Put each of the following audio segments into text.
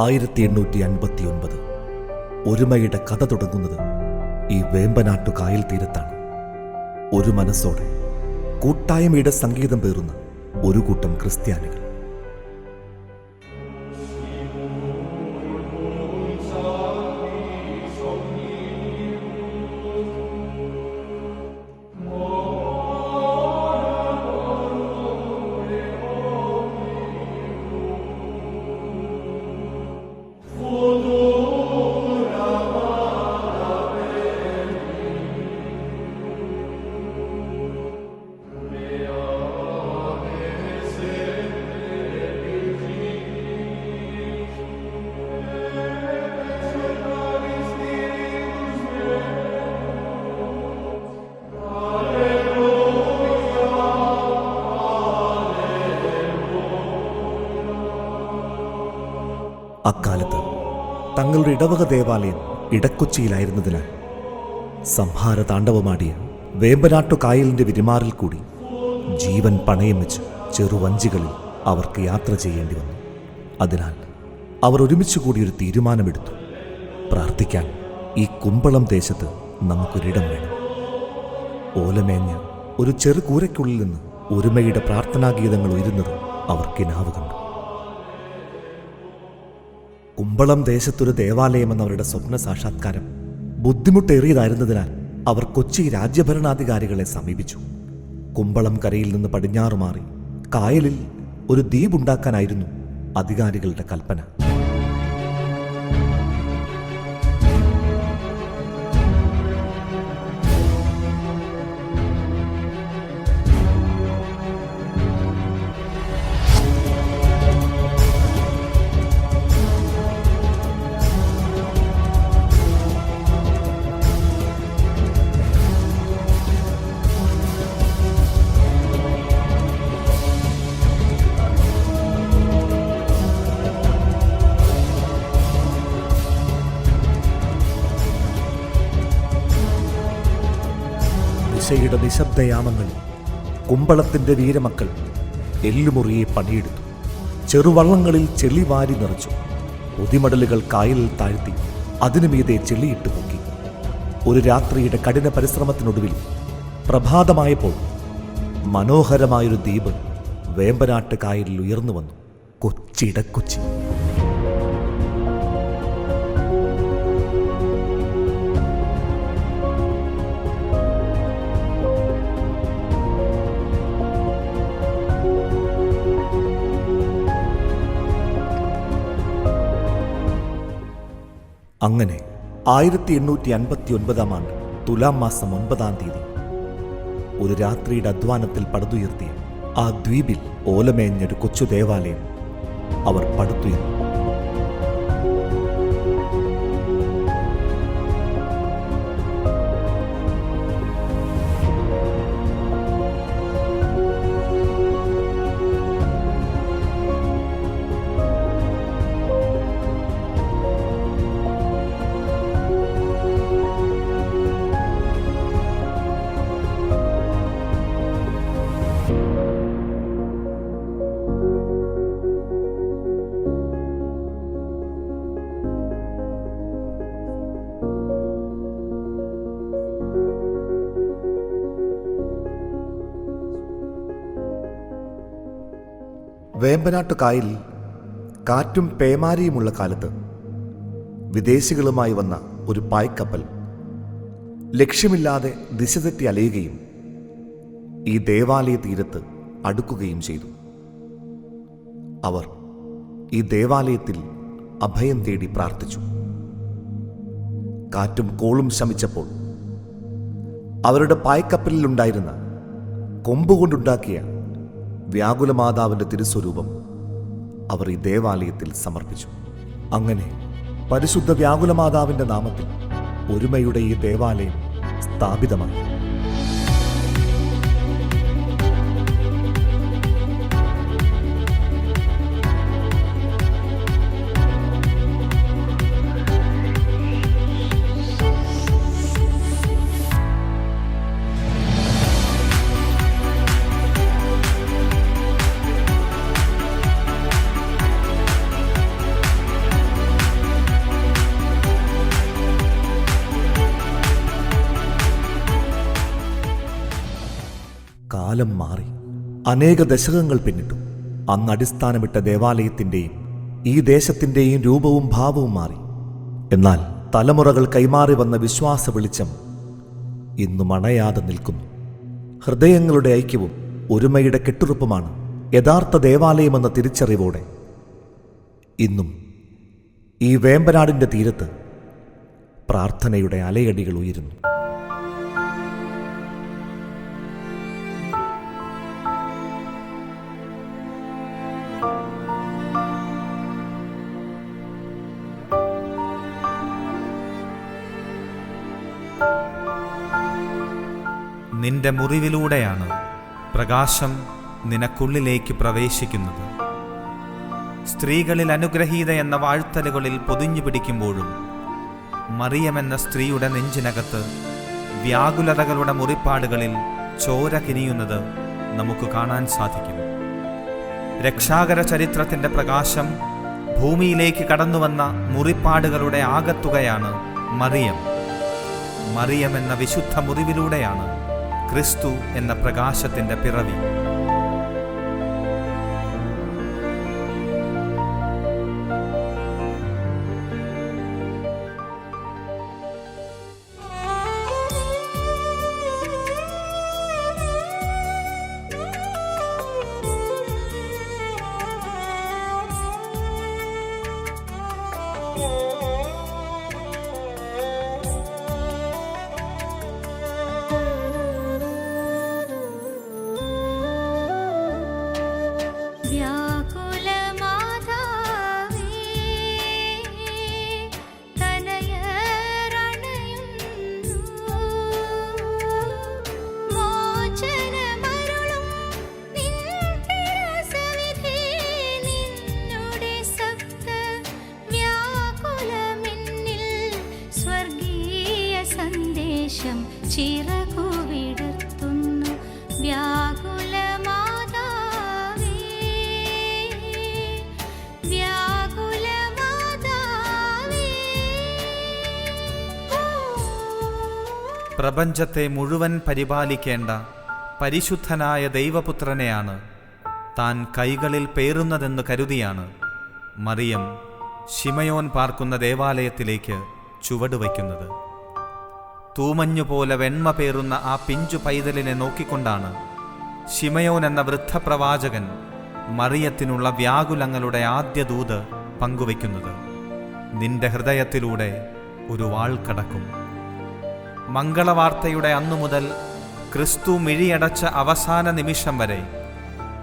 1859 ഒരുമയുടെ കഥ തുടങ്ങുന്നത് ഈ വേമ്പനാട്ടു കായൽ തീരത്താണ്. ഒരു മനസ്സോടെ കൂട്ടായ്മയുടെ സംഗീതം പേറുന്ന ഒരു കൂട്ടം ക്രിസ്ത്യാനികൾ. അക്കാലത്ത് തങ്ങളുടെ ഇടവക ദേവാലയം ഇടക്കൊച്ചിയിലായിരുന്നതിനാൽ സംഹാര താണ്ഡവമാടിയ വേമ്പനാട്ടു കായലിന്റെ വിരിമാറിൽ കൂടി ജീവൻ പണയം വെച്ച് ചെറുവഞ്ചികളിൽ അവർക്ക് യാത്ര ചെയ്യേണ്ടി വന്നു. അതിനാൽ അവർ ഒരുമിച്ച് കൂടി ഒരു തീരുമാനമെടുത്തു. പ്രാർത്ഥിക്കാൻ ഈ കുമ്പളം ദേശത്ത് നമുക്കൊരിടം വേണം. ഓലമേഞ്ഞ ഒരു ചെറുകൂരയ്ക്കുള്ളിൽ നിന്ന് ഒരുമയുടെ പ്രാർത്ഥനാഗീതങ്ങൾ ഉയരുന്നത് അവർ കിനാവ് കണ്ടു. കുമ്പളം ദേശത്തൊരു ദേവാലയമെന്നവരുടെ സ്വപ്ന സാക്ഷാത്കാരം ബുദ്ധിമുട്ടേറിയതായിരുന്നതിനാൽ അവർ കൊച്ചി രാജ്യഭരണാധികാരികളെ സമീപിച്ചു. കുമ്പളം കരയിൽ നിന്ന് പടിഞ്ഞാറ് മാറി കായലിൽ ഒരു ദ്വീപുണ്ടാക്കാനായിരുന്നു അധികാരികളുടെ കൽപ്പന. ദിശയുടെ നിശബ്ദയാമങ്ങളിൽ കുമ്പളത്തിന്റെ വീരമക്കൾ എല്ലുമുറിയെ പണിയെടുത്തു. ചെറുവള്ളങ്ങളിൽ ചെളി വാരി നിറച്ചു. പൊതിമടലുകൾ കായലിൽ താഴ്ത്തി അതിനുമീതെ ചെളിയിട്ട് പൊക്കി. ഒരു രാത്രിയുടെ കഠിന പരിശ്രമത്തിനൊടുവിൽ പ്രഭാതമായപ്പോൾ മനോഹരമായൊരു ദ്വീപ് വേമ്പനാട്ട് കായലിൽ ഉയർന്നു വന്നു. കൊച്ചിടക്കൊച്ചി. അങ്ങനെ 1859 ആണ്ട് തുലാം മാസം 9-ാം തീയതി ഒരു രാത്രിയുടെ അധ്വാനത്തിൽ പടുത്തുയർത്തിയ ആ ദ്വീപിൽ ഓലമേഞ്ഞൊരു കൊച്ചു ദേവാലയം അവർ പടുത്തുയർത്തി. വേമ്പനാട്ടു കായലിൽ കാറ്റും പേമാരിയുമുള്ള കാലത്ത് വിദേശികളുമായി വന്ന ഒരു പായ്ക്കപ്പൽ ലക്ഷ്യമില്ലാതെ ദിശ തെറ്റി അലയുകയും ഈ ദേവാലയ തീരത്ത് അടുക്കുകയും ചെയ്തു. അവർ ഈ ദേവാലയത്തിൽ അഭയം തേടി പ്രാർത്ഥിച്ചു. കാറ്റും കോളും ശമിച്ചപ്പോൾ അവരുടെ പായ്ക്കപ്പലിലുണ്ടായിരുന്ന കൊമ്പുകൊണ്ടുണ്ടാക്കിയ വ്യാകുലമാതാവിൻ്റെ തിരുസ്വരൂപം അവർ ഈ ദേവാലയത്തിൽ സമർപ്പിച്ചു. അങ്ങനെ പരിശുദ്ധ വ്യാകുലമാതാവിൻ്റെ നാമത്തിൽ ഒരുമയുടെ ഈ ദേവാലയം സ്ഥാപിതമായി. കാലം മാറി. അനേക ദശകങ്ങൾ പിന്നിട്ടു. അന്ന് അടിസ്ഥാനമിട്ട ദേവാലയത്തിൻ്റെയും ഈ ദേശത്തിൻ്റെയും രൂപവും ഭാവവും മാറി. എന്നാൽ തലമുറകൾ കൈമാറി വന്ന വിശ്വാസ വെളിച്ചം ഇന്നും അണയാതെ നിൽക്കുന്നു. ഹൃദയങ്ങളുടെ ഐക്യവും ഒരുമയുടെ കെട്ടുറപ്പുമാണ് യഥാർത്ഥ ദേവാലയമെന്ന തിരിച്ചറിവോടെ ഇന്നും ഈ വേമ്പനാടിൻ്റെ തീരത്ത് പ്രാർത്ഥനയുടെ അലയടികൾ ഉയരുന്നു. നിന്റെ മുറിവിലൂടെയാണ് പ്രകാശം നിനക്കുള്ളിലേക്ക് പ്രവേശിക്കുന്നത്. സ്ത്രീകളിൽ അനുഗ്രഹീത എന്ന വാഴ്ത്തലുകളിൽ പൊതിഞ്ഞു പിടിക്കുമ്പോഴും മറിയമെന്ന സ്ത്രീയുടെ നെഞ്ചിനകത്ത് വ്യാകുലതകളുടെ മുറിപ്പാടുകളിൽ ചോര കിനിയുന്നത് നമുക്ക് കാണാൻ സാധിക്കും. രക്ഷാകര ചരിത്രത്തിൻ്റെ പ്രകാശം ഭൂമിയിലേക്ക് കടന്നുവന്ന മുറിപ്പാടുകളുടെ ആകത്തുകയാണ് മറിയം. മറിയം എന്ന വിശുദ്ധ മുറിവിലൂടെയാണ് ക്രിസ്തു എന്ന പ്രകാശത്തിൻ്റെ പിറവി. ചിറകുവിടർത്തുന്നു വ്യാകുല മാതാവേ, വ്യാകുല മാതാവേ. പ്രപഞ്ചത്തെ മുഴുവൻ പരിപാലിക്കേണ്ട പരിശുദ്ധനായ ദൈവപുത്രനെയാണ് താൻ കൈകളിൽ പേറുന്നതെന്ന് കരുതിയാണ് മറിയം ശിമയോൻ പാർക്കുന്ന ദേവാലയത്തിലേക്ക് ചുവടുവയ്ക്കുന്നത്. തൂമഞ്ഞുപോലെ വെണ്മ പേറുന്ന ആ പിഞ്ചു പൈതലിനെ നോക്കിക്കൊണ്ടാണ് ശിമയോൻ എന്ന വൃദ്ധപ്രവാചകൻ മറിയത്തിനുള്ള വ്യാകുലങ്ങളുടെ ആദ്യ ദൂത് പങ്കുവയ്ക്കുന്നത്. നിന്റെ ഹൃദയത്തിലൂടെ ഒരു വാൾ കടക്കും. മംഗളവാർത്തയുടെ അന്നുമുതൽ ക്രിസ്തു മിഴിയടച്ച അവസാന നിമിഷം വരെ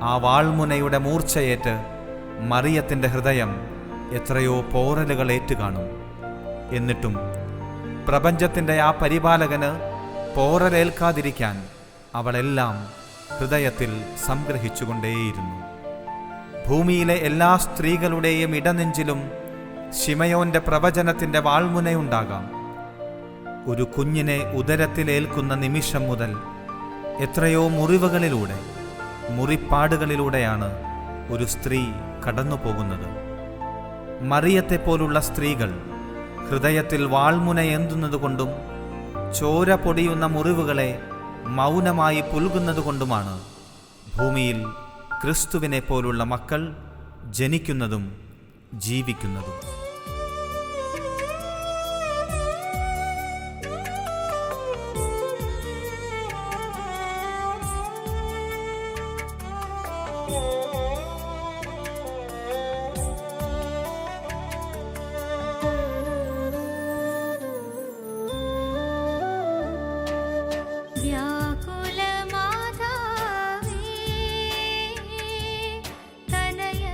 ആ വാൾമുനയുടെ മൂർച്ചയേറ്റ് മറിയത്തിൻ്റെ ഹൃദയം എത്രയോ പോറലുകൾ ഏറ്റുകാണും. എന്നിട്ടും പ്രപഞ്ചത്തിൻ്റെ ആ പരിപാലകന് പോറലേൽക്കാതിരിക്കാൻ അവളെല്ലാം ഹൃദയത്തിൽ സംഗ്രഹിച്ചുകൊണ്ടേയിരുന്നു. ഭൂമിയിലെ എല്ലാ സ്ത്രീകളുടെയും ഇടനെഞ്ചിലും ശിമയോന്റെ പ്രവചനത്തിൻ്റെ വാൾമുനയുണ്ടാകാം. ഒരു കുഞ്ഞിനെ ഉദരത്തിലേൽക്കുന്ന നിമിഷം മുതൽ എത്രയോ മുറിവുകളിലൂടെ, മുറിപ്പാടുകളിലൂടെയാണ് ഒരു സ്ത്രീ കടന്നു പോകുന്നത്. മറിയത്തെപ്പോലുള്ള സ്ത്രീകൾ ഹൃദയത്തിൽ വാൾമുനയേന്തുന്നതുകൊണ്ടും ചോര പൊടിയുന്ന മുറിവുകളെ മൗനമായി പുൽകുന്നതുകൊണ്ടുമാണ് ഭൂമിയിൽ ക്രിസ്തുവിനെ പോലുള്ള മക്കൾ ജനിക്കുന്നതും ജീവിക്കുന്നതും. വ്യാകുല മാതാവേ, തനയരണയുന്നു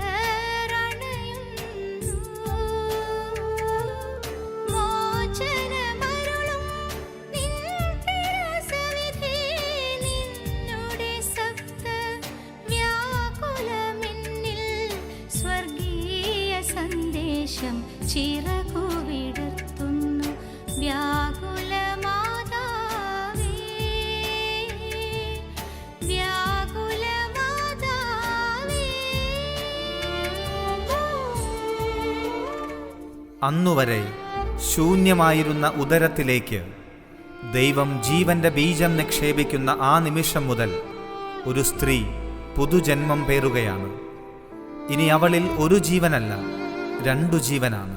മോചനമരുളും നിൻ തിരുസവിധി, നിന്നുടെ സപ്ത വ്യാകുലമെന്നിൽ സ്വർഗീയ സന്ദേശം ചിറകുവിടർത്തുന്നു വ്യാകുല മാതാവേ, വ്യാകുല മാതാവേ. അന്നുവരെ ശൂന്യമായിരുന്ന ഉദരത്തിലേക്ക് ദൈവം ജീവന്റെ ബീജം നിക്ഷേപിക്കുന്ന ആ നിമിഷം മുതൽ ഒരു സ്ത്രീ പുതുജന്മം പേറുകയാണ്. ഇനി അവളിൽ ഒരു ജീവനല്ല, 2 ജീവനാണ്.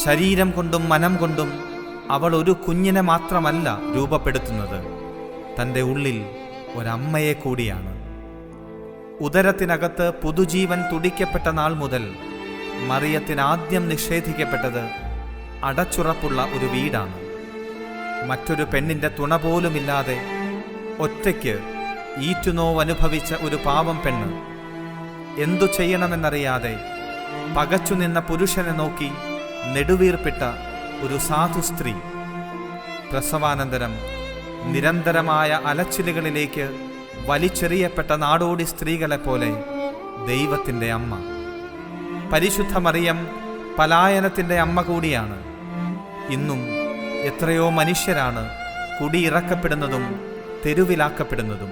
ശരീരം കൊണ്ടും മനം കൊണ്ടും അവൾ ഒരു കുഞ്ഞിനെ മാത്രമല്ല രൂപപ്പെടുത്തുന്നത്, തൻ്റെ ഉള്ളിൽ ഒരമ്മയെ കൂടിയാണ്. ഉദരത്തിനകത്ത് പുതുജീവൻ തുടിക്കപ്പെട്ട നാൾ മുതൽ മറിയത്തിന് ആദ്യം നിഷേധിക്കപ്പെട്ടത് അടച്ചുറപ്പുള്ള ഒരു വീടാണ്. മറ്റൊരു പെണ്ണിൻ്റെ തുണ പോലുമില്ലാതെ ഒറ്റയ്ക്ക് ഈറ്റുനോവ് അനുഭവിച്ച ഒരു പാവം പെണ്ണ്, എന്തു ചെയ്യണമെന്നറിയാതെ പകച്ചു നിന്ന പുരുഷനെ നോക്കി നെടുവീർപ്പിട്ട ഒരു സാധു സ്ത്രീ. പ്രസവാനന്തരം നിരന്തരമായ അലച്ചിലുകളിലേക്ക് വലിച്ചെറിയപ്പെട്ട നാടോടി സ്ത്രീകളെപ്പോലെ ദൈവത്തിൻ്റെ അമ്മ. പരിശുദ്ധ മറിയം പലായനത്തിൻ്റെ അമ്മ കൂടിയാണ്. ഇന്നും എത്രയോ മനുഷ്യരാണ് കുടിയിറക്കപ്പെടുന്നതും തെരുവിലാക്കപ്പെടുന്നതും.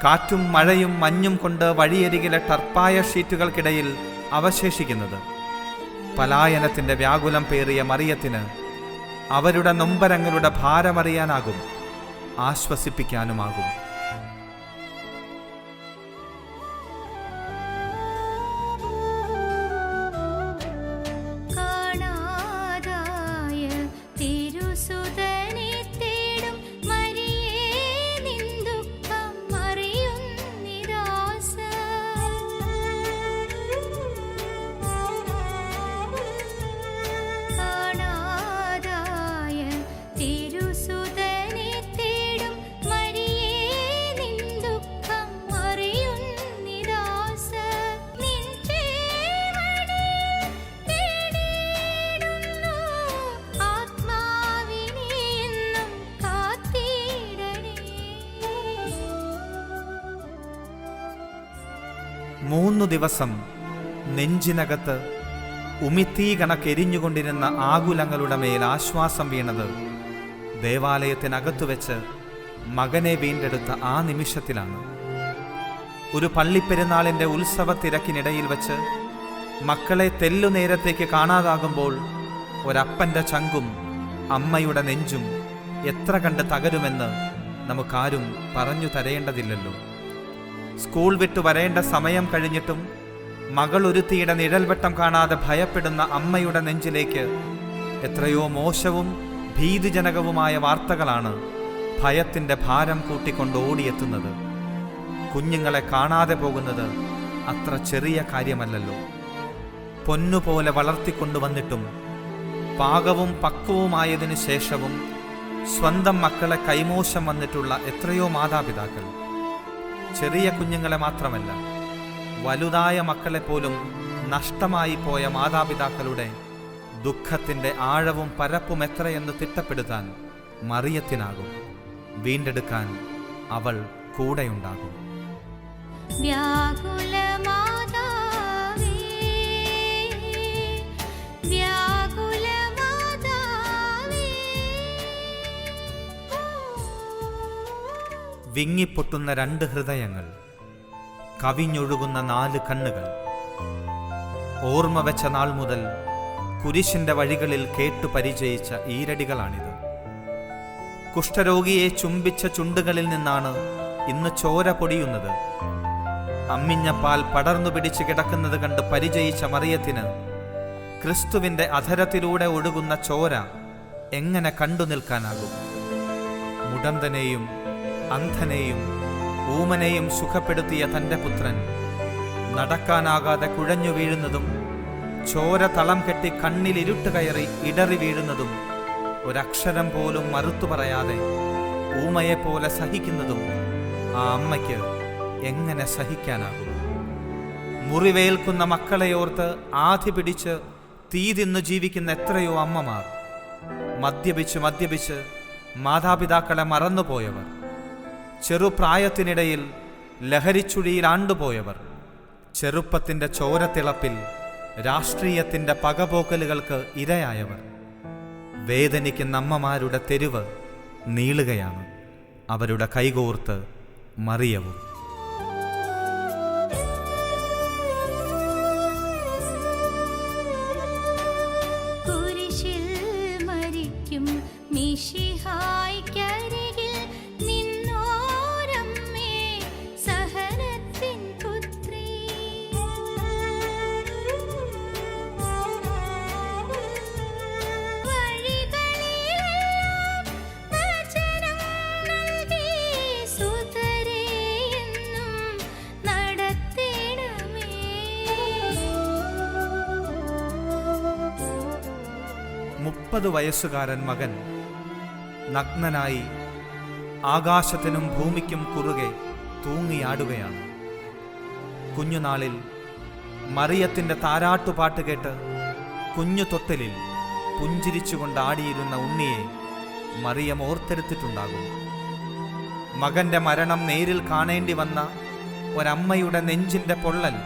കാറ്റും മഴയും മഞ്ഞും കൊണ്ട് വഴിയരികിലെ ടർപ്പായ ഷീറ്റുകൾക്കിടയിൽ അവശേഷിക്കുന്നത്. പലായനത്തിൻ്റെ വ്യാകുലം പേറിയ മറിയത്തിന് അവരുടെ നൊമ്പരങ്ങളുടെ ഭാരമറിയാനാകും, ആശ്വസിപ്പിക്കാനുമാകും. മൂന്നു ദിവസം നെഞ്ചിനകത്ത് ഉമിത്തീ കണക്കെരിഞ്ഞുകൊണ്ടിരുന്ന ആകുലങ്ങളുടെ മേൽ ആശ്വാസം വീണത് ദേവാലയത്തിനകത്തു വെച്ച് മകനെ വീണ്ടെടുത്ത ആ നിമിഷത്തിലാണ്. ഒരു പള്ളിപ്പെരുന്നാളിൻ്റെ ഉത്സവ തിരക്കിനിടയിൽ വെച്ച് മക്കളെ തെല്ലുനേരത്തേക്ക് കാണാതാകുമ്പോൾ ഒരപ്പൻ്റെ ചങ്കും അമ്മയുടെ നെഞ്ചും എത്ര കണ്ട് തകരുമെന്ന് നമുക്കാരും പറഞ്ഞു തരേണ്ടതില്ലല്ലോ. സ്കൂൾ വിട്ടു വരേണ്ട സമയം കഴിഞ്ഞിട്ടും മകൾ ഒരുത്തിയുടെ നിഴൽവട്ടം കാണാതെ ഭയപ്പെടുന്ന അമ്മയുടെ നെഞ്ചിലേക്ക് എത്രയോ മോശവും ഭീതിജനകവുമായ വാർത്തകളാണ് ഭയത്തിൻ്റെ ഭാരം കൂട്ടിക്കൊണ്ട് ഓടിയെത്തുന്നത്. കുഞ്ഞുങ്ങളെ കാണാതെ പോകുന്നത് അത്ര ചെറിയ കാര്യമല്ലല്ലോ. പൊന്നുപോലെ വളർത്തിക്കൊണ്ടുവന്നിട്ടും പാകവും പക്വവുമായതിനു ശേഷവും സ്വന്തം മക്കളെ കൈമോശം വന്നിട്ടുള്ള എത്രയോ മാതാപിതാക്കൾ. ചെറിയ കുഞ്ഞുങ്ങളെ മാത്രമല്ല, വലുതായ മക്കളെപ്പോലും നഷ്ടമായി പോയ മാതാപിതാക്കളുടെ ദുഃഖത്തിൻ്റെ ആഴവും പരപ്പും എത്രയെന്ന് തിട്ടപ്പെടുത്താൻ മറിയത്തിനാകും. വീണ്ടെടുക്കാൻ അവൾ കൂടെയുണ്ടാകും. വിങ്ങിപ്പൊട്ടുന്ന 2 ഹൃദയങ്ങൾ, കവിഞ്ഞൊഴുകുന്ന 4 കണ്ണുകൾ. ഓർമ്മ വെച്ച നാൾ മുതൽ കുരിശിൻ്റെ വഴികളിൽ കേട്ടു പരിചയിച്ച ഈരടികളാണിത്. കുഷ്ഠരോഗിയെ ചുംബിച്ച ചുണ്ടുകളിൽ നിന്നാണ് ഇന്ന് ചോര പൊടിയുന്നത്. അമ്മിഞ്ഞപ്പാൽ പടർന്നു പിടിച്ച് കിടക്കുന്നത് കണ്ട് പരിചയിച്ച മറിയത്തിന് ക്രിസ്തുവിൻ്റെ അധരത്തിലൂടെ ഒഴുകുന്ന ചോര എങ്ങനെ കണ്ടു നിൽക്കാനാകും? മുടന്തനെയും അന്ധനെയും ഊമനെയും സുഖപ്പെടുത്തിയ തൻ്റെ പുത്രൻ നടക്കാനാകാതെ കുഴഞ്ഞു വീഴുന്നതും ചോര തളം കെട്ടി കണ്ണിൽ ഇരുട്ട് കയറി ഇടറി വീഴുന്നതും ഒരക്ഷരം പോലും മറുത്തു പറയാതെ ഊമയെപ്പോലെ സഹിക്കുന്നതും ആ അമ്മയ്ക്ക് എങ്ങനെ സഹിക്കാനാകും? മുറിവേൽക്കുന്ന മക്കളെയോർത്ത് ആധി പിടിച്ച് തീ തിന്നു ജീവിക്കുന്ന എത്രയോ അമ്മമാർ, മദ്യപിച്ച് മാതാപിതാക്കളെ മറന്നുപോയവർ, ചെറുപ്രായത്തിനിടയിൽ ലഹരിച്ചുഴിയിൽ ആണ്ടുപോയവർ, ചെറുപ്പത്തിൻ്റെ ചോരത്തിളപ്പിൽ രാഷ്ട്രീയത്തിൻ്റെ പകപോക്കലുകൾക്ക് ഇരയായവർ. വേദനിക്കുന്ന അമ്മമാരുടെ തെരുവ് നീളുകയാണ്. അവരുടെ കൈകോർത്ത് മറിയവും. കുരിശിൽ മരിക്കും മിശിഹായ്ക്കരികിൽ നിന്നോരമ്മേ 30 വയസ്സുകാരൻ മകൻ നഗ്നനായി ആകാശത്തിനും ഭൂമിക്കും കുറുകെ തൂങ്ങിയാടുകയാണ്. കുഞ്ഞുനാളിൽ മറിയത്തിൻ്റെ താരാട്ടുപാട്ട് കേട്ട് കുഞ്ഞു തൊട്ടിലിൽ പുഞ്ചിരിച്ചുകൊണ്ട് ആടിയിരുന്ന ഉണ്ണിയെ മറിയം ഓർത്തെടുത്തിട്ടുണ്ടാകും. മകന്റെ മരണം നേരിൽ കാണേണ്ടി വന്ന ഒരമ്മയുടെ നെഞ്ചിൻ്റെ പൊള്ളൽ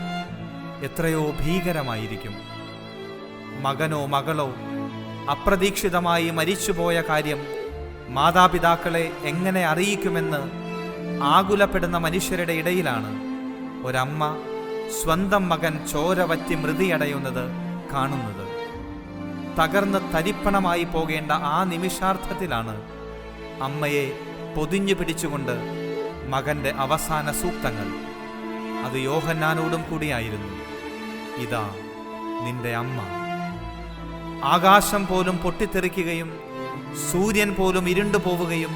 എത്രയോ ഭീകരമായിരിക്കും. മകനോ മകളോ അപ്രതീക്ഷിതമായി മരിച്ചുപോയ കാര്യം മാതാപിതാക്കളെ എങ്ങനെ അറിയിക്കുമെന്ന് ആകുലപ്പെടുന്ന മനുഷ്യരുടെ ഇടയിലാണ് ഒരമ്മ സ്വന്തം മകൻ ചോര വറ്റി മൃതിയടയുന്നത് കാണുന്നത്. തകർന്ന് തരിപ്പണമായി പോകേണ്ട ആ നിമിഷാർത്ഥത്തിലാണ് അമ്മയെ പൊതിഞ്ഞു പിടിച്ചുകൊണ്ട് മകന്റെ അവസാന സൂക്തങ്ങൾ. അത് യോഹന്നാനോടും കൂടിയായിരുന്നു. ഇതാ നിന്റെ അമ്മ. ആകാശം പോലും പൊട്ടിത്തെറിക്കുകയും സൂര്യൻ പോലും ഇരുണ്ടുപോവുകയും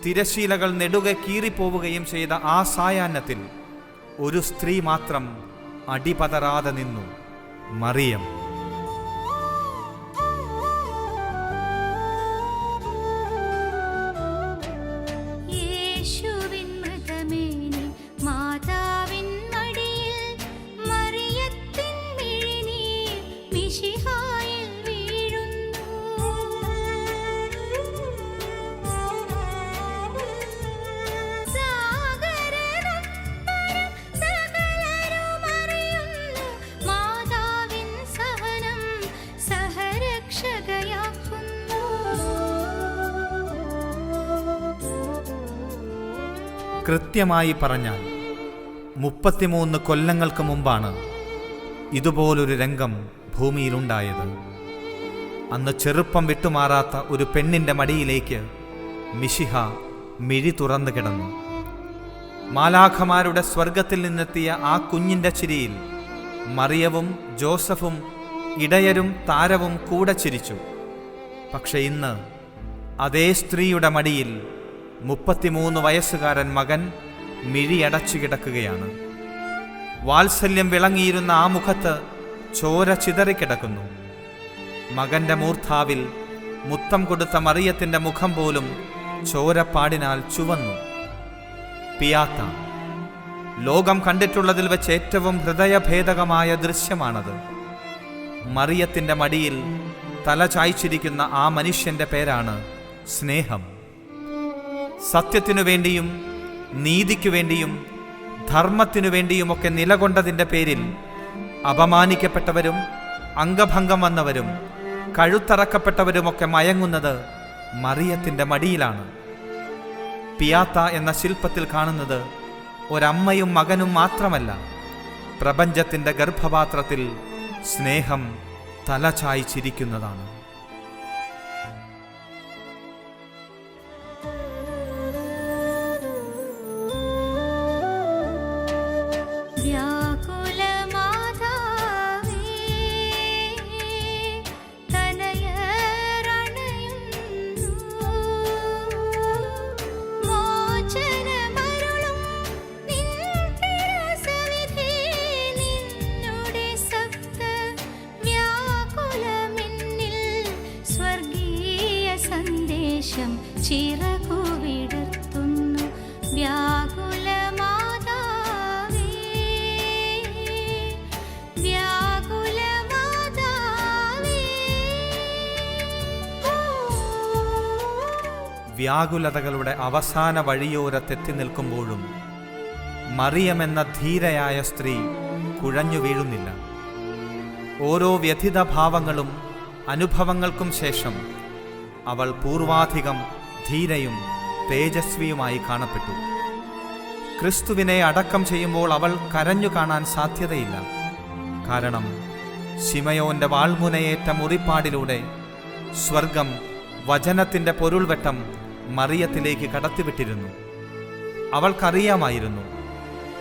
തിരശീലകൾ നെടുകെ കീറിപ്പോവുകയും ചെയ്ത ആ സായാഹ്നത്തിൽ ഒരു സ്ത്രീ മാത്രം അടിപതറാതെ നിന്നു, മറിയം. യേശുവിൻ മൃതമേനി മാതാവിൻ മടിയിൽ, മറിയത്തിൻ മിഴിനീർ മിശിഹായിൽ വീഴുന്നു. സാഗരനൊപ്പരം സകലരും അറിയുന്നു, മാതാവിൻ സഹനം സഹരക്ഷകയാക്കുന്നു. കൃത്യമായി പറഞ്ഞാൽ 33 കൊല്ലങ്ങൾക്ക് മുമ്പാണ് ഇതുപോലൊരു രംഗം ഭൂമിയിലുണ്ടായത്. അന്ന് ചെറുപ്പം വിട്ടുമാറാത്ത ഒരു പെണ്ണിൻ്റെ മടിയിലേക്ക് മിശിഹ മിഴി തുറന്നു കിടന്നു. മാലാഖമാരുടെ സ്വർഗത്തിൽ നിന്നെത്തിയ ആ കുഞ്ഞിൻ്റെ ചിരിയിൽ മറിയവും ജോസഫും ഇടയരും താരവും കൂടെ ചിരിച്ചു. പക്ഷെ ഇന്ന് അതേ സ്ത്രീയുടെ മടിയിൽ 33 വയസ്സുകാരൻ മകൻ മിഴിയടച്ചു കിടക്കുകയാണ്. വാത്സല്യം വിളങ്ങിയിരുന്ന ആ മുഖത്ത് ചോര ചിതറിക്കിടക്കുന്നു. മകന്റെ മൂർധാവിൽ മുത്തം കൊടുത്ത മറിയത്തിൻ്റെ മുഖം പോലും ചോരപ്പാടിനാൽ ചുവന്നു. പിയാത്ത. ലോകം കണ്ടിട്ടുള്ളതിൽ വെച്ച് ഏറ്റവും ഹൃദയഭേദകമായ ദൃശ്യമാണത്. മറിയത്തിൻ്റെ മടിയിൽ തല ചായ്ച്ചിരിക്കുന്ന ആ മനുഷ്യൻ്റെ പേരാണ് സ്നേഹം. സത്യത്തിനു വേണ്ടിയും നീതിക്കു വേണ്ടിയും ധർമ്മത്തിനു വേണ്ടിയുമൊക്കെ നിലകൊണ്ടതിൻ്റെ പേരിൽ അപമാനിക്കപ്പെട്ടവരും അംഗഭംഗം വന്നവരും കഴുത്തറക്കപ്പെട്ടവരുമൊക്കെ മയങ്ങുന്നത് മറിയത്തിൻ്റെ മടിയിലാണ്. പിയാത്ത എന്ന ശില്പത്തിൽ കാണുന്നത് ഒരമ്മയും മകനും മാത്രമല്ല, പ്രപഞ്ചത്തിൻ്റെ ഗർഭപാത്രത്തിൽ സ്നേഹം തലചായ്ച്ചിരിക്കുന്നതാണ്. ചിറകുവിടർത്തുന്നു വ്യാകുല മാതാവേ, വ്യാകുല മാതാവേ. വ്യാകുലതകളുടെ അവസാന വഴിയോരത്തെത്തി നിൽക്കുമ്പോഴും മറിയമെന്ന ധീരയായ സ്ത്രീ കുഴഞ്ഞു വീഴുന്നില്ല. ഓരോ വ്യഥിത ഭാവങ്ങളും അനുഭവങ്ങൾക്കും ശേഷം അവൾ പൂർവാധികം ധീരയും തേജസ്വിയുമായി കാണപ്പെട്ടു. ക്രിസ്തുവിനെ അടക്കം ചെയ്യുമ്പോൾ അവൾ കരഞ്ഞു കാണാൻ സാധ്യതയില്ല. കാരണം ശിമയോന്റെ വാൾമുനയേറ്റ മുറിപ്പാടിലൂടെ സ്വർഗം വചനത്തിൻ്റെ പൊരുൾവെട്ടം മറിയത്തിലേക്ക് കടത്തിവിട്ടിരുന്നു. അവൾക്കറിയാമായിരുന്നു,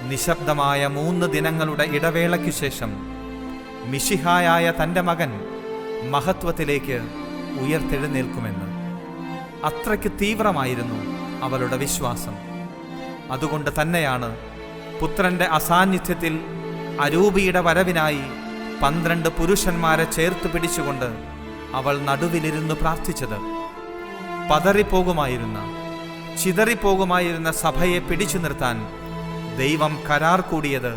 നിശബ്ദമായ 3 ദിനങ്ങളുടെ ഇടവേളയ്ക്കു ശേഷം മിശിഹായായ തൻ്റെ മകൻ മഹത്വത്തിലേക്ക് ഉയർത്തെഴുന്നേൽക്കുമെന്ന്. അത്രയ്ക്ക് തീവ്രമായിരുന്നു അവളുടെ വിശ്വാസം. അതുകൊണ്ട് തന്നെയാണ് പുത്രന്റെ അസാന്നിധ്യത്തിൽ അരൂപിയുടെ വരവിനായി 12 പുരുഷന്മാരെ ചേർത്ത് പിടിച്ചുകൊണ്ട് അവൾ നടുവിലിരുന്ന് പ്രാർത്ഥിച്ചത്. പതറിപ്പോകുമായിരുന്ന, ചിതറിപ്പോകുമായിരുന്ന സഭയെ പിടിച്ചു നിർത്താൻ ദൈവം കരാർ കൂടിയത്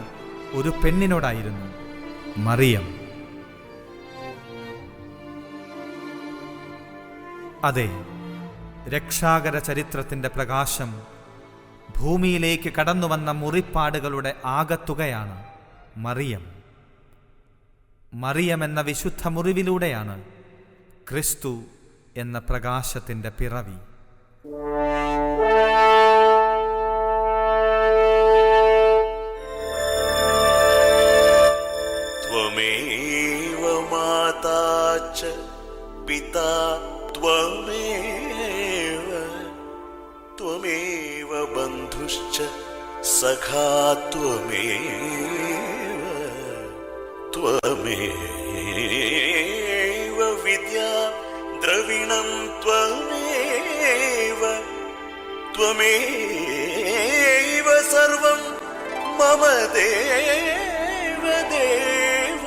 ഒരു പെണ്ണിനോടായിരുന്നു, മറിയം. അതെ, രക്ഷാകര ചരിത്രത്തിൻ്റെ പ്രകാശം ഭൂമിയിലേക്ക് കടന്നുവന്ന മുറിപ്പാടുകളുടെ ആകത്തുകയാണ് മറിയം. മറിയം എന്ന വിശുദ്ധ മുറിവിലൂടെയാണ് ക്രിസ്തു എന്ന പ്രകാശത്തിൻ്റെ പിറവി. ത്വമേവ മാതാ ച പിതാ ത്വമേവ ത്വമേവ ബന്ധുശ്ച സഖാ ത്വമേവ ത്വമേവ വിദ്യാ ദ്രവിണം ത്വമേവ ത്വമേവ സർവം മമ ദേവ ദേവ.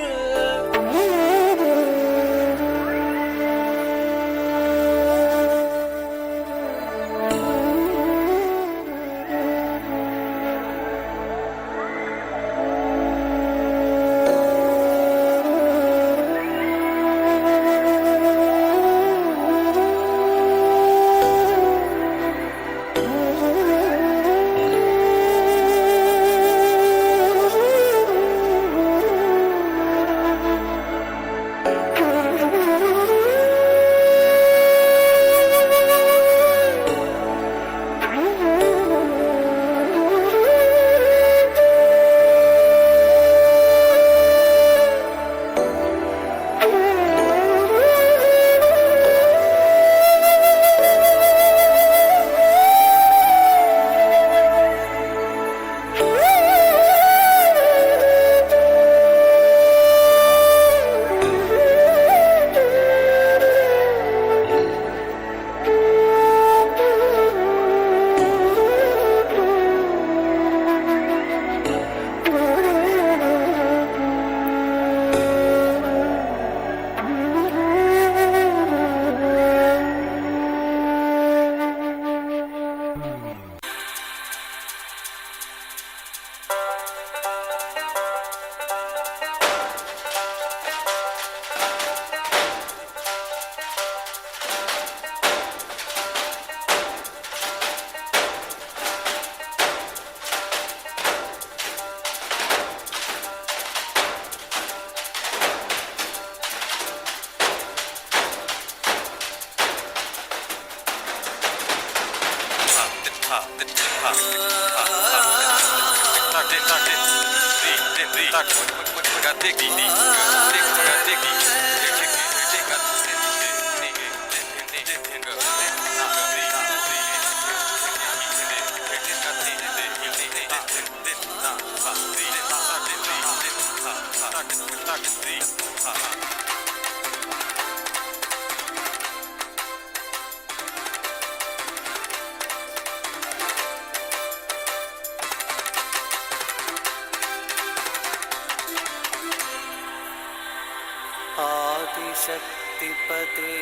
आदिशक्तिपते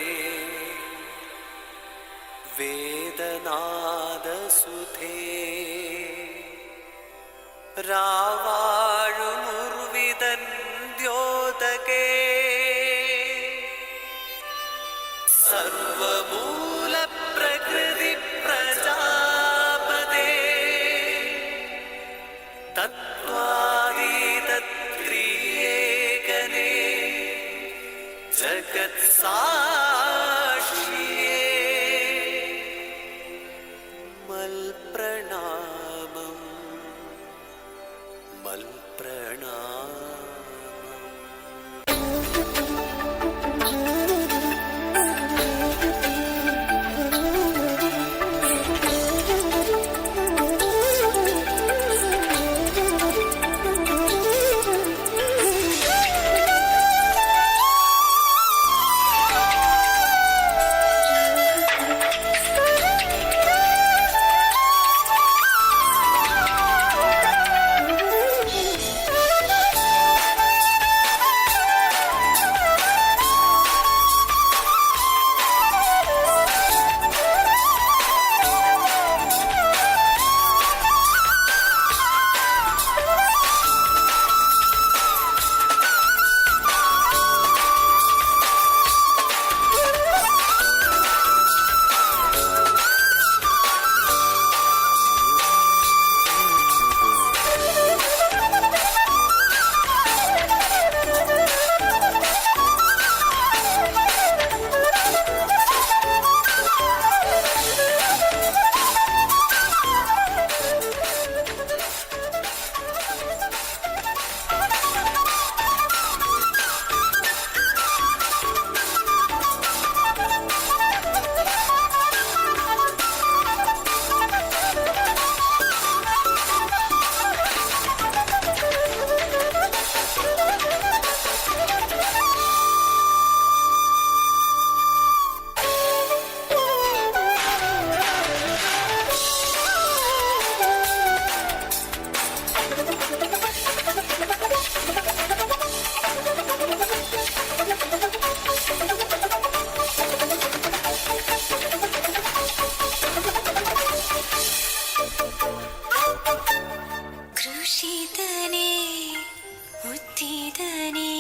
वेदनादसुधे रावाळुमुर्विदन् द्योतके सर्वमूलप्रकृतिप्रजापदे तत्त्वादितत्क्रियेकने जगत्साक्षिये मल्प्रणामम् मल्प्रणामम्. ക്രൂശിതനേ ഉത്തിതനേ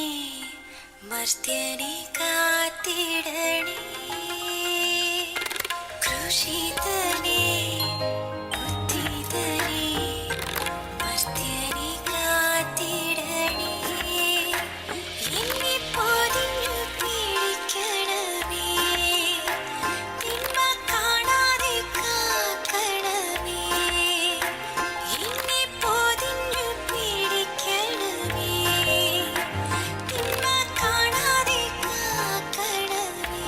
മർത്യനെ കാത്തിടണേ ക്രൂശിതനേ ഉത്തിതനേ മർത്യനെ കാത്തിടണേ എന്നെ പൊതിഞ്ഞു പിടിക്കണമേ തിന്മ കാണാതെ കാക്കണമേ എന്നെ പൊതിഞ്ഞു പിടിക്കണമേ തിന്മ കാണാതെ കാക്കണമേ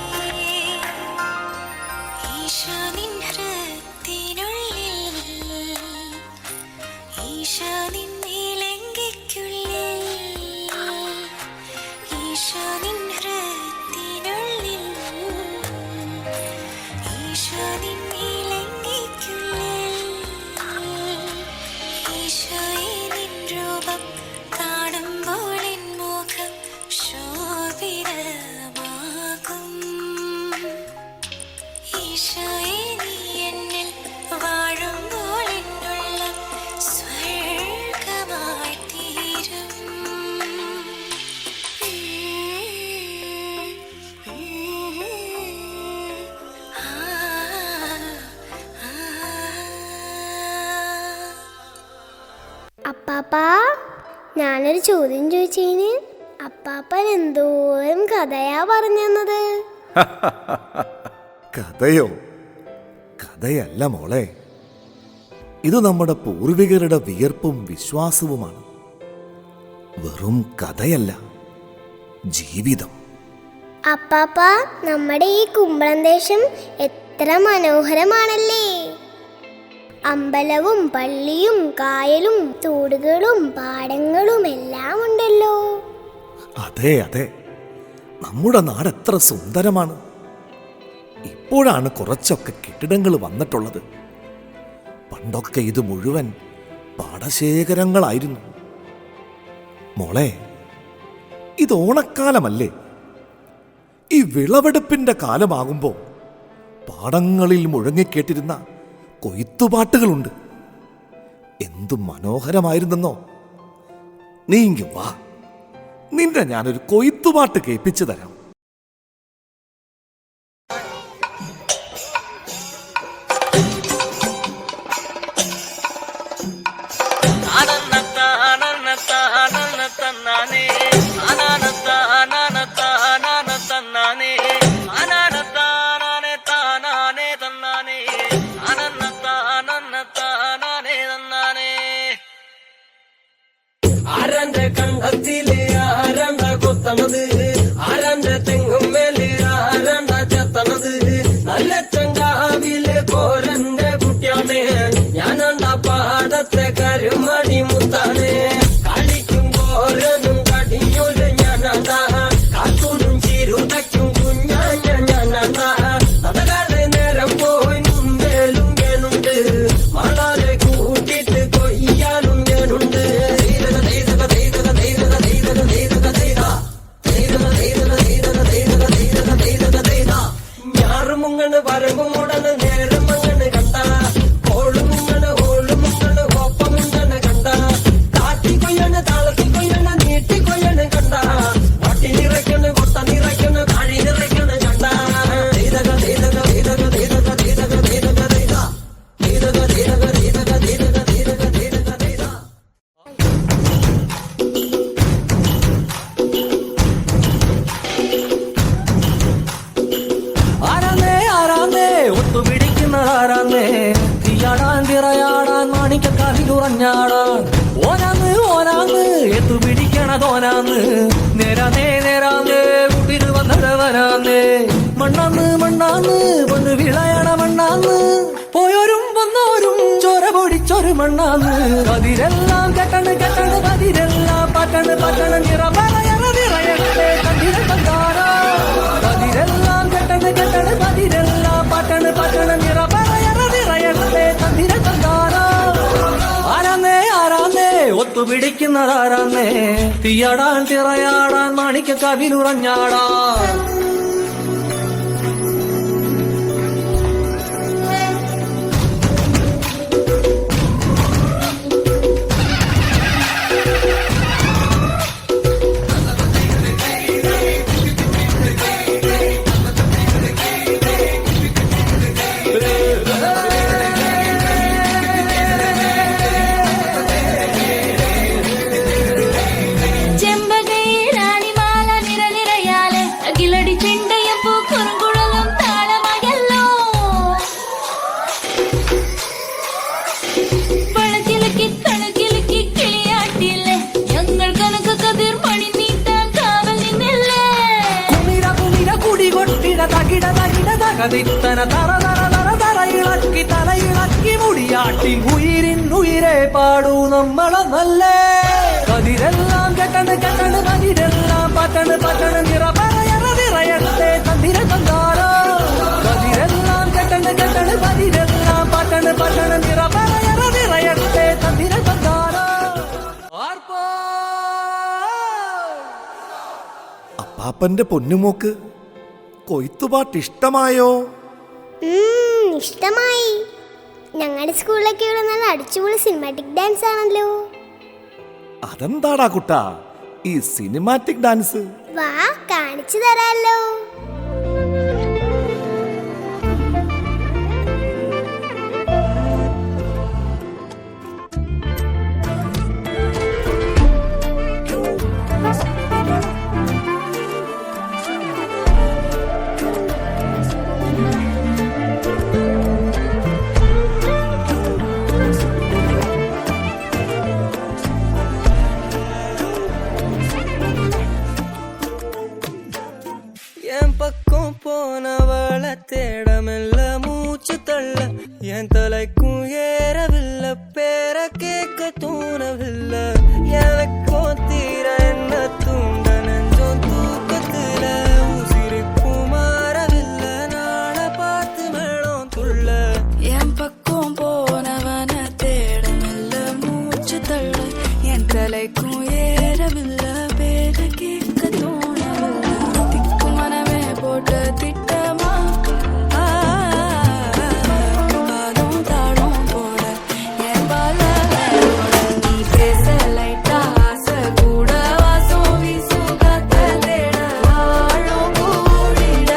ഈശോ നിൻ ഹൃത്തിനുള്ളിൽ ഈശോ നിൻ ഇലങ്കയ്ക്കുള്ളിൽ ഈശോ നിൻ ഹൃത്തിനുള്ളിൽ ഈശോ നിൻ ഇലങ്കയ്ക്കുള്ളിൽ ഈശോയെ നിൻ രൂപം കാണുമ്പോൾ എൻ മുഖം ശോഭിതമാകും ഈശോയെ നീ എന്നിൽ വാഴുമ്പോൾ എന്നുള്ളം സ്വർഗമായി തീരും അപ്പാപ്പാ, ഞാനൊരു ചോദ്യം ചോദിച്ചതിന് അപ്പാപ്പൻ എന്തോരം കഥയാ പറഞ്ഞത്. കഥയോ? കഥയല്ല മോളെ, ഇത് നമ്മുടെ പൂർവികരുടെ വിയർപ്പും വിശ്വാസവുമാണ്. വെറും കഥയല്ല, ജീവിതം. അപ്പാപ്പ, നമ്മുടെ ഈ കുമ്പളം ദേശം എത്ര മനോഹരമാണല്ലേ. അമ്പലവും പള്ളിയും കായലും തോടുകളും പാടങ്ങളും എല്ലാം ഉണ്ടല്ലോ. അതെ അതെ, നമ്മുടെ നാട് എത്ര സുന്ദരമാണ്. ഇപ്പോഴാണ് കുറച്ചൊക്കെ കെട്ടിടങ്ങൾ വന്നിട്ടുള്ളത്. പണ്ടൊക്കെ ഇത് മുഴുവൻ പാടശേഖരങ്ങളായിരുന്നു. മോളെ, ഇത് ഓണക്കാലമല്ലേ? ഈ വിളവെടുപ്പിന്റെ കാലമാകുമ്പോൾ പാടങ്ങളിൽ മുഴങ്ങിക്കേട്ടിരുന്ന കൊയ്ത്തുപാട്ടുകളുണ്ട്. എന്തു മനോഹരമായിരുന്നെന്നോ. നീ ഇങ്ങ് വാ, നിന്നെ ഞാനൊരു കൊയ്ത്തുപാട്ട് കേൾപ്പിച്ചു തരാം. ആരാന്റെ കണ്ടത്തില് ആരാണ്ട കൊത്തണത്, ആരാന്റെ തെങ്ങും മേല് ആരാണ്ട ചെത്തണത്, നല്ല ചങ്കാവിലെ കോരന്റെ കുട്ടിയാണേ ഞാനാണ്ട പാടത്തെ കരുമണി മുത്താണ്. കളിക്കും കോരനും കടിഞ്ഞൂല് ഞാനാണ്ട, കാത്തൂരും ചിരുതയ്ക്കും കുഞ്ഞാഞ്ഞ ഞാനാണ്ട. അതകാലെ നേരം പോയി മുമ്പേലും ഞാനുണ്ട്, മളാലെ കൂട്ടിട്ട് കൊയ്യാലും ഞാനുണ്ട്. ഞാറുമുങ്ങണ് വരങ്ങുമുടന് നേരമങ്ങനെ കണ്ട, ഓളുമുങ്ങണ് ഓളുമുങ്ങണ് ഒപ്പമുണ്ടന് കണ്ട, താത്തിക്കൊയ്യണ് താളത്തിക്കൊയ്യണ് നീട്ടിക്കൊയ്യണ് കണ്ട, വട്ടി നിറയ്ക്കണ് കൊട്ട നിറയ്ക്കണ് താഴി നിറയ്ക്കണ് കണ്ട. ഒത്തുപിടിക്കുന്നതാരാന്നേ, തീയാടാൻ തിറയാടാൻ മാണിക്കക്കാലിലുറഞ്ഞാടാൻ, ഓനാന്ന് ഓനാന്ന് എത്തുപിടിക്കണതോനാന്ന്, നേരാന്നേ നേരാന്നേ കുട്ടിന് വന്നവനാന്നേ, മണ്ണാന്ന് മണ്ണാന്ന് വന്ന് വിളയണ മണ്ണാന്ന്, പോയോരും വന്നോരും ചോര പൊടിച്ചൊരു മണ്ണാന്ന്. കതിരെല്ലാം കെട്ടണ് കെട്ടണ് കതിരെല്ലാം പറ്റണ് പറ്റണ് നിറപറയണ നിറയണേ കണ്ടിര കണ്ടാരാ. കതിരെല്ലാം കെട്ടണ് കെട്ടണ് കതിരെല്ലാം പറ്റണ് പറ്റണ് നിറപറയണ നിറയണേ കണ്ടിര കണ്ടാരാ. ആരാന്നേ ആരാന്നേ ഒത്തുപിടിക്കുന്നതാരാന്നേ, തീയാടാൻ തിറയാടാൻ മാണിക്ക കവിലുറഞ്ഞാടാൻ. തിത്തന തറ തറ തറ തറയിളക്കി തലയിളക്കി മുടിയാട്ടി ഉയിരിൻ ഉയിരെ പാടൂ നമ്മളെ നല്ലേ കതിരെല്ലാം കെട്ടണ് കെട്ടണ് കതിരെല്ലാം പറ്റണ് പറ്റണ് നിറയത്തെ തന്തിര തന്താരോ കതിരെല്ലാം കെട്ടണ് കെട്ടണ് കതിരെല്ലാം പറ്റണ് പറ്റണ് നിറയത്തെ തന്തിര തന്താരോ അപ്പാപ്പന്റെ പൊന്നുമോക്ക് കൊയ്ത്തുപാട്ട് ഇഷ്ടമായോ? ഇഷ്ടമായി. ഞങ്ങളുടെ സ്കൂളിലൊക്കെ ഉള്ള നല്ല അടിച്ചുപൊളി സിനിമാറ്റിക് ഡാൻസ് ആണല്ലോ. അതെന്താടാ കുട്ടാ ഈ സിനിമാറ്റിക് ഡാൻസ്? വാ കാണിച്ചു തരാല്ലോ. என் பக்கம் போனவளை தேடமெல்ல மூச்சு தள்ள என் தலைக்கும் ஏறவில்லை பேர கேட்க தூணவில்லை எனக்கோ தீர என்ன தூண்ட நெஞ்சம் தூக்கத்துல உசிரிக்கும் மாறவில்லை நாள பார்த்து மேளம் துள்ள என் பக்கம் போனவன தேடமெல்ல மூச்சு தள்ள என் தலைக்கும் ஏறவில்லை பேர கேட்க தோணவில்லை திக்கு மனமே போட்டு திட்டமா பாதம் தாளம் போட என் பால நீ பேச லைட்டா ஆசை கூட வாசம் வீசும் காத்த தேட ஆழம் கூடிட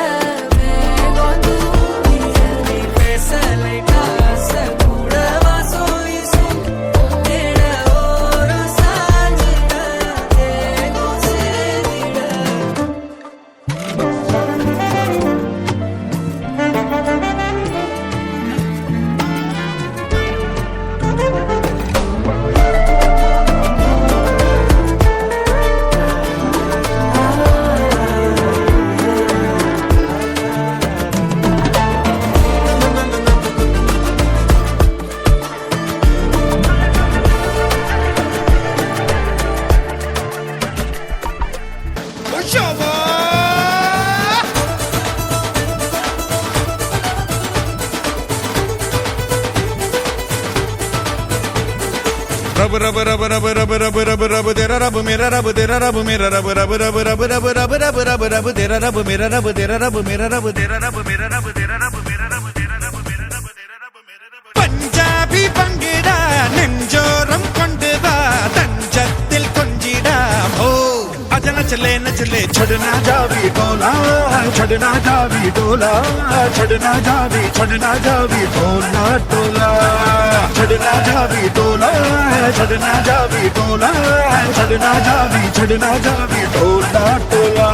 மேகம் தூக்கிட நீ பேச லைட்டா ஆசை கூட வாசம் வீசும் தேட ஓரம் சாஞ்சிட தேகம் சேர்ந்திட Rub rub rub rub rub rub rub rub tera rub mera rub tera rub mera rub rub rub rub rub rub rub rub rub tera rub mera rub tera rub mera rub tera rub mera rub tera rub mera rub tera rub mera rub tera rub mera rub Punjabi പങ്കിട നെഞ്ചോരം കൊണ്ടുവാ തഞ്ചത്തിൽ കൊഞ്ചിടാം ഓ അജന ചലേ നചലേ छोड़ना Xavi डोला छोड़ना Xavi डोला छोड़ना Xavi डोला छोड़ना Xavi डोला छोड़ना जावी डोला छोड़ना जावी डोला टोला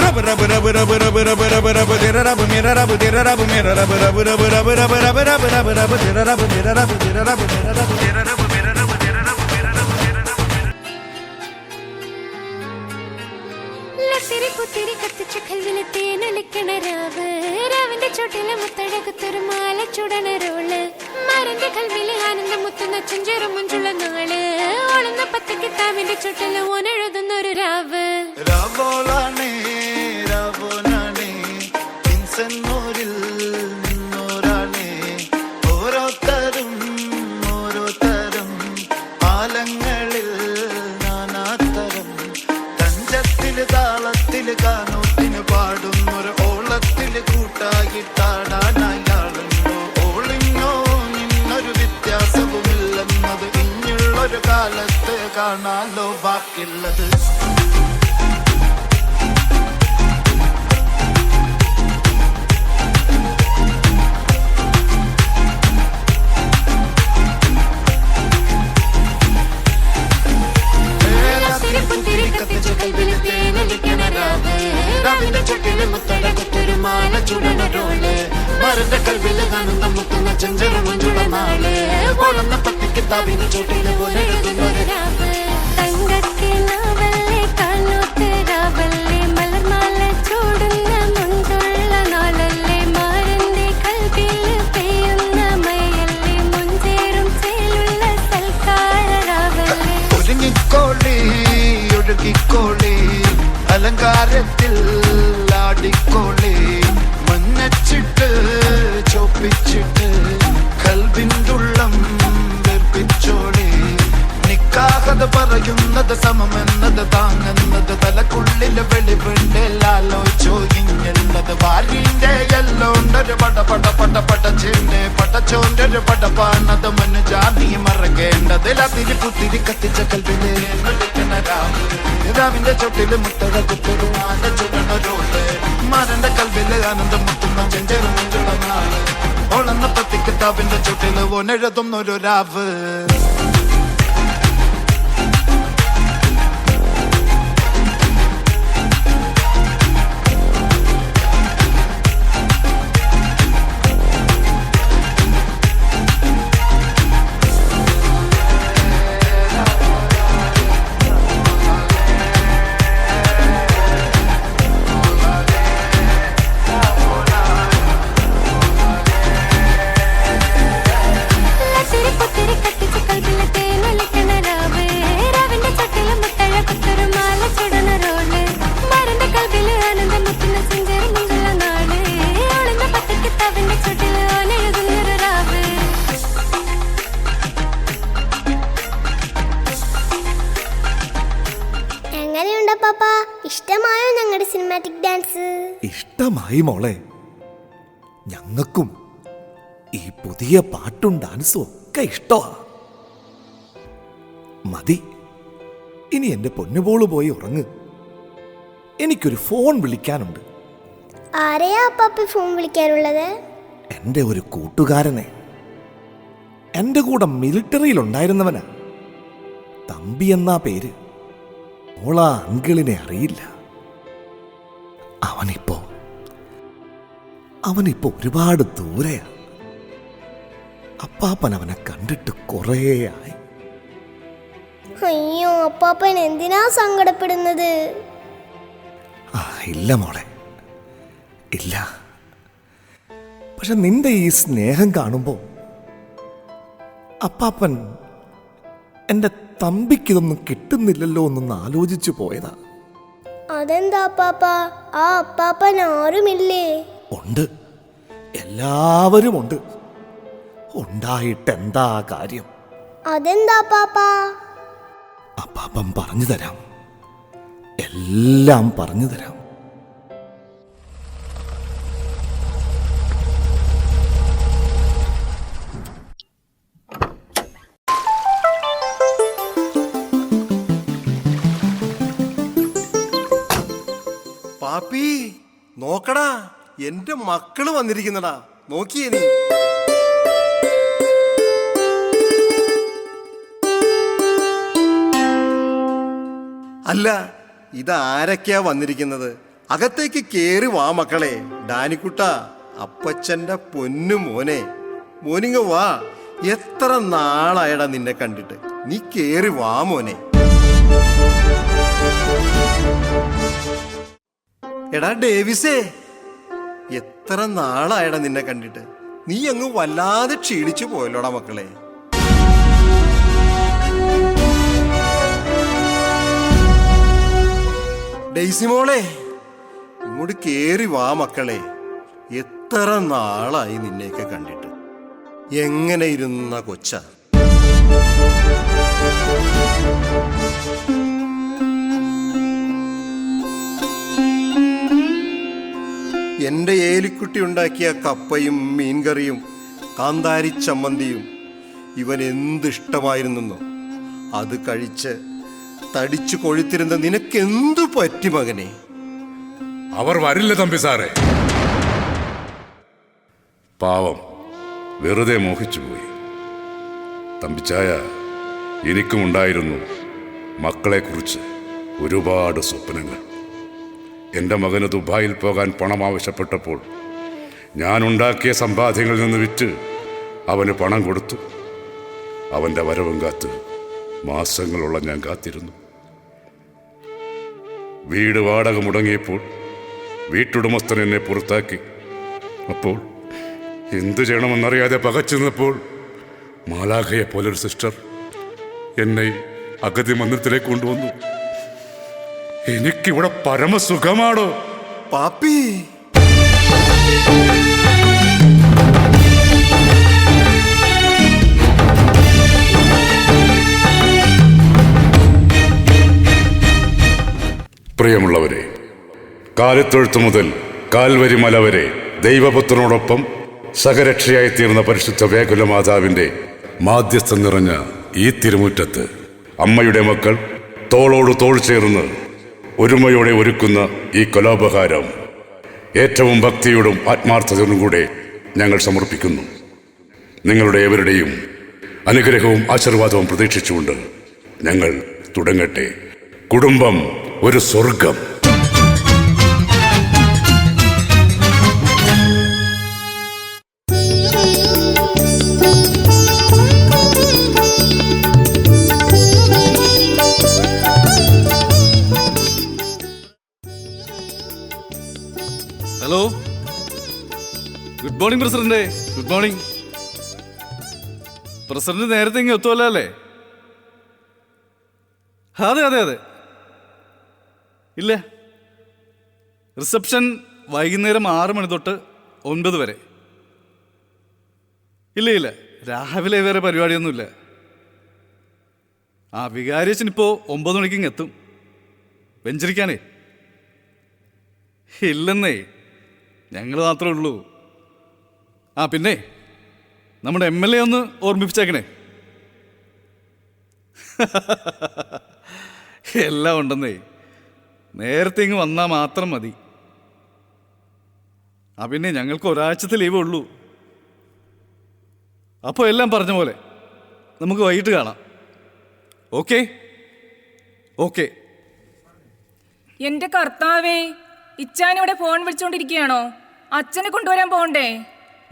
रब रब रब रब रब रब रब रब तेरा रब मेरा रब तेरा रब मेरा रब रब रब रब रब रब रब रब रब तेरा रब मेरा रब तेरा रब मेरा रब तेरा रब मेरा रब तेरा रब मेरा रब तेरा रब ലത്തിരി പുത്തിരി കത്തിച്ച കൽവിലെ തേനൊലിക്കണ രാവ് രാവിന്റെ ചോട്ടിലെ മുത്തഴകത്തൊരു മാല ചുടണ റോള് മരന്റെ കൽവിലെ ആനന്ദം മുത്തുന്ന ചെഞ്ചേറും മുഞ്ചുള്ള നാള് ഓളുന്ന പത്ത് കിതാബിന്റെ ചുട്ടില് ഓനെഴുതുന്നൊരു രാവ് രാവോളാണേ രാവോളാണേ ഇൻസന്നൂരിൽ നിന്നോരാണേ ഓരോരുത്തരും ആലങ്ങളിൽ നാനാതരം തഞ്ചത്തില് താളത്തില് കാനൂത്തിന് പാടുന്നൊരു ഓളത്തില് കൂട്ടായിട്ടാടാനായാളുണ്ടോ ഓളിങ്ങോ നിന്നൊരു വ്യത്യാസവുമില്ലെന്നത് ഇനിയുള്ളൊരു കാലത്ത് കാണാലോ ബാക്കിയുള്ളത് രാവിന്റെ ചുട്ടില് മുത്തഴകത്തൊരു മാല ചുടണ റോള് മരന്റെ കൽവില് ആനന്ദം മുത്തുന്ന ചെഞ്ചെറു മഞ്ചുള്ള നാള് ഓളുന്ന പത്ത് കിതാബിന്റെ ചുട്ടില് ഓനെഴുതുന്നൊരു രാവ് തങ്കക്കിനാവല്ലേ കാലൂത്ത് രാവല്ലേ മലർമാല ചൂടുന്ന മുഞ്ചുള്ള നാളല്ലേ കാര്യത്തിൽ ആടിക്കോളേ മഞ്ഞച്ചിട്ട് ചോപ്പിച്ചിട്ട് കൽവിൻ്റുള്ളം വെറുപ്പിച്ചോളേ നിക്കാഹത് പറയുന്നത് സമമെന്നത് താങ്ങുന്നത് തലക്കുള്ളിൽ വെളിവിണ്ടല്ലോ ചോദിഞ്ഞുള്ളത് വാരിന്റെ എല്ലോണ്ടൊരു പടച്ചേന്റെ പടച്ചോന്റെ പടപ്പാണത് മനുജാതി മറക്കേണ്ടത് അതിരി കുത്തിരി കത്തിച്ച കൽവിലെ രാവിന്റെ ചൊട്ടില് മുത്തഴ കുത്തൊരു ആന ചുടണൊരോള് മരന്റെ കൽവില് ആനന്ദം മുത്തുന്ന ചെഞ്ചെറുമുള്ള നാള് ഓളന്ന പത്തിക്ക് താവിന്റെ ചുട്ടില് ഓനെഴുതുന്നൊരു രാവ് എങ്ങനെയുണ്ടോ പാപ്പ? ഇഷ്ടമായോ ഞങ്ങളുടെ സിനിമാറ്റിക് ഡാൻസ്? ഇഷ്ടമായി മോളെ. ഞങ്ങൾക്കും ഈ പുതിയ പാട്ടും ഡാൻസും ഒക്കെ ഇഷ്ടമാ. മതി, ഇനി എന്റെ പൊന്നുപോള് പോയി ഉറങ്ങ്. എനിക്കൊരു ഫോൺ വിളിക്കാനുണ്ട്. ആരെയാ പാപ്പ ഫോൺ വിളിക്കാനുള്ളത്? എൻ്റെ ഒരു കൂട്ടുകാരനെ. എൻ്റെ കൂടെ മിലിറ്ററിയിലുണ്ടായിരുന്നവനാ. തമ്പി എന്നാ പേര്. മോളാ അങ്കിളിനെ അറിയില്ല. അവനിപ്പോ ഒരുപാട് ദൂരെയാ. അപ്പാപ്പൻ അവനെ കണ്ടിട്ട് കുറേയായി. അയ്യോ, അപ്പാപ്പൻ എന്തിനാ സങ്കടപ്പെടുന്നത്? ഇല്ല മോളെ, ഇല്ല. പക്ഷെ നിന്റെ ഈ സ്നേഹം കാണുമ്പോ അപ്പാപ്പൻ എൻ്റെ തമ്പിക്കിതൊന്നും കിട്ടുന്നില്ലല്ലോ എന്നൊന്ന് ആലോചിച്ചു പോയതാ. അതെന്താ അപ്പാപ്പ? ആ അപ്പാപ്പൻ ആരുമില്ലേ? ഉണ്ട്, എല്ലാവരും ഉണ്ട്. ഉണ്ടായിട്ടെന്താ കാര്യം? അതെന്താ പാപ്പ? അപ്പാപ്പൻ പറഞ്ഞു തരാം, എല്ലാം പറഞ്ഞു തരാം. പാപ്പി നോക്കടാ, എന്റെ മക്കള് വന്നിരിക്കുന്നടാ, നോക്കിയേ നീ. അല്ല, ഇതാരൊക്കെയാ വന്നിരിക്കുന്നത്? അകത്തേക്ക് കേറി വാ മക്കളെ. ഡാനിക്കുട്ട, അപ്പച്ചന്റെ പൊന്നു മോനെ, മോനിങ്ങ വാ. എത്ര നാളായടാ നിന്നെ കണ്ടിട്ട്. നീ കേറി വാ മോനെ. എടാ ഡേവിസേ, എത്ര നാളായടാ നിന്നെ കണ്ടിട്ട്. നീ അങ്ങ് വല്ലാതെ ക്ഷീണിച്ചു പോയല്ലോടാ മക്കളെ. ഡെയ്സി മോളെ, ഇങ്ങോട്ട് കേറി വാ മക്കളെ. എത്ര നാളായി നിന്നെയൊക്കെ കണ്ടിട്ട്. എങ്ങനെ ഇരുന്ന കൊച്ച. എന്റെ ഏലിക്കുട്ടി ഉണ്ടാക്കിയ കപ്പയും മീൻകറിയും കാന്താരി ചമ്മന്തിയും ഇവൻ എന്തിഷ്ടമായിരുന്നെന്നോ. അത് കഴിച്ച് തടിച്ചു കൊഴുത്തിരുന്ന നിനക്കെന്തു പറ്റി മകനെ? അവർ വരില്ല തമ്പി സാറേ. പാവം, വെറുതെ മോഹിച്ചുപോയി. തമ്പിച്ചായ, എനിക്കുമുണ്ടായിരുന്നു മക്കളെക്കുറിച്ച് ഒരുപാട് സ്വപ്നങ്ങൾ. എൻ്റെ മകന് ദുബായിൽ പോകാൻ പണം ആവശ്യപ്പെട്ടപ്പോൾ ഞാനുണ്ടാക്കിയ സമ്പാദ്യങ്ങളിൽ നിന്ന് വിറ്റ് അവന് പണം കൊടുത്തു. അവൻ്റെ വരവും കാത്ത് മാസങ്ങളോളം ഞാൻ കാത്തിരുന്നു. വീട് വാടക മുടങ്ങിയപ്പോൾ വീട്ടുടമസ്ഥൻ എന്നെ പുറത്താക്കി. അപ്പോൾ എന്തു ചെയ്യണമെന്നറിയാതെ പകച്ചു നിന്നപ്പോൾ മാലാഖയെ പോലൊരു സിസ്റ്റർ എന്നെ അഗതി മന്ദിരത്തിലേക്ക് കൊണ്ടുവന്നു. എനിക്കിവിടെ പരമസുഖമാണോ? പാപ്പി, പ്രിയമുള്ളവരെ, കാലിത്തൊഴുത്ത് മുതൽ കാൽവരി മല വരെ ദൈവപുത്രനോടൊപ്പം സഹരക്ഷയായി തീർന്ന പരിശുദ്ധ വ്യാകുല മാതാവിന്റെ മാധ്യസ്ഥം നിറഞ്ഞ ഈ തിരുമുറ്റത്ത് അമ്മയുടെ മക്കൾ തോളോട് തോൾ ചേർന്ന് ഒരുമയോടെ ഒരുക്കുന്ന ഈ കലോപഹാരം ഏറ്റവും ഭക്തിയോടും ആത്മാർത്ഥതയോടും കൂടെ ഞങ്ങൾ സമർപ്പിക്കുന്നു. നിങ്ങളുടെ ഏവരുടെയും അനുഗ്രഹവും ആശീർവാദവും പ്രതീക്ഷിച്ചുകൊണ്ട് ഞങ്ങൾ തുടങ്ങട്ടെ. കുടുംബം ഒരു സ്വർഗം. Hello, good morning president. Good morning. President നേരത്തെ ഇങ്ങ് എത്തുമല്ലോ അല്ലേ? അതെ അതെ അതെ. ഇല്ല, റിസപ്ഷൻ വൈകുന്നേരം 6 മണി തൊട്ട് 9 വരെ. ഇല്ല ഇല്ല, രാവിലെ വേറെ പരിപാടിയൊന്നുമില്ല. വികാരിയച്ഛൻ ഇപ്പോൾ 9 മണിക്ക് ഇങ്ങ് എത്തും. വെഞ്ചരിക്കാനേ? ഇല്ലെന്നേ, ഞങ്ങൾ മാത്രമേ ഉള്ളൂ. പിന്നെ നമ്മുടെ MLA ഒന്ന് ഓർമ്മിപ്പിച്ചേക്കണേ. എല്ലാം ഉണ്ടെന്നേ, നേരത്തെ ഇങ്ങ് വന്നാൽ മാത്രം മതി. പിന്നെ ഞങ്ങൾക്ക് ഒരാഴ്ചത്തെ ലീവേ ഉള്ളൂ. അപ്പോൾ എല്ലാം പറഞ്ഞ പോലെ നമുക്ക് വൈകിട്ട് കാണാം. Okay okay. എന്റെ കർത്താവേ, ഇച്ചാനിവിടെ ഫോൺ വിളിച്ചോണ്ടിരിക്കുകയാണോ? അച്ഛനെ കൊണ്ടുവരാൻ പോണ്ടേ?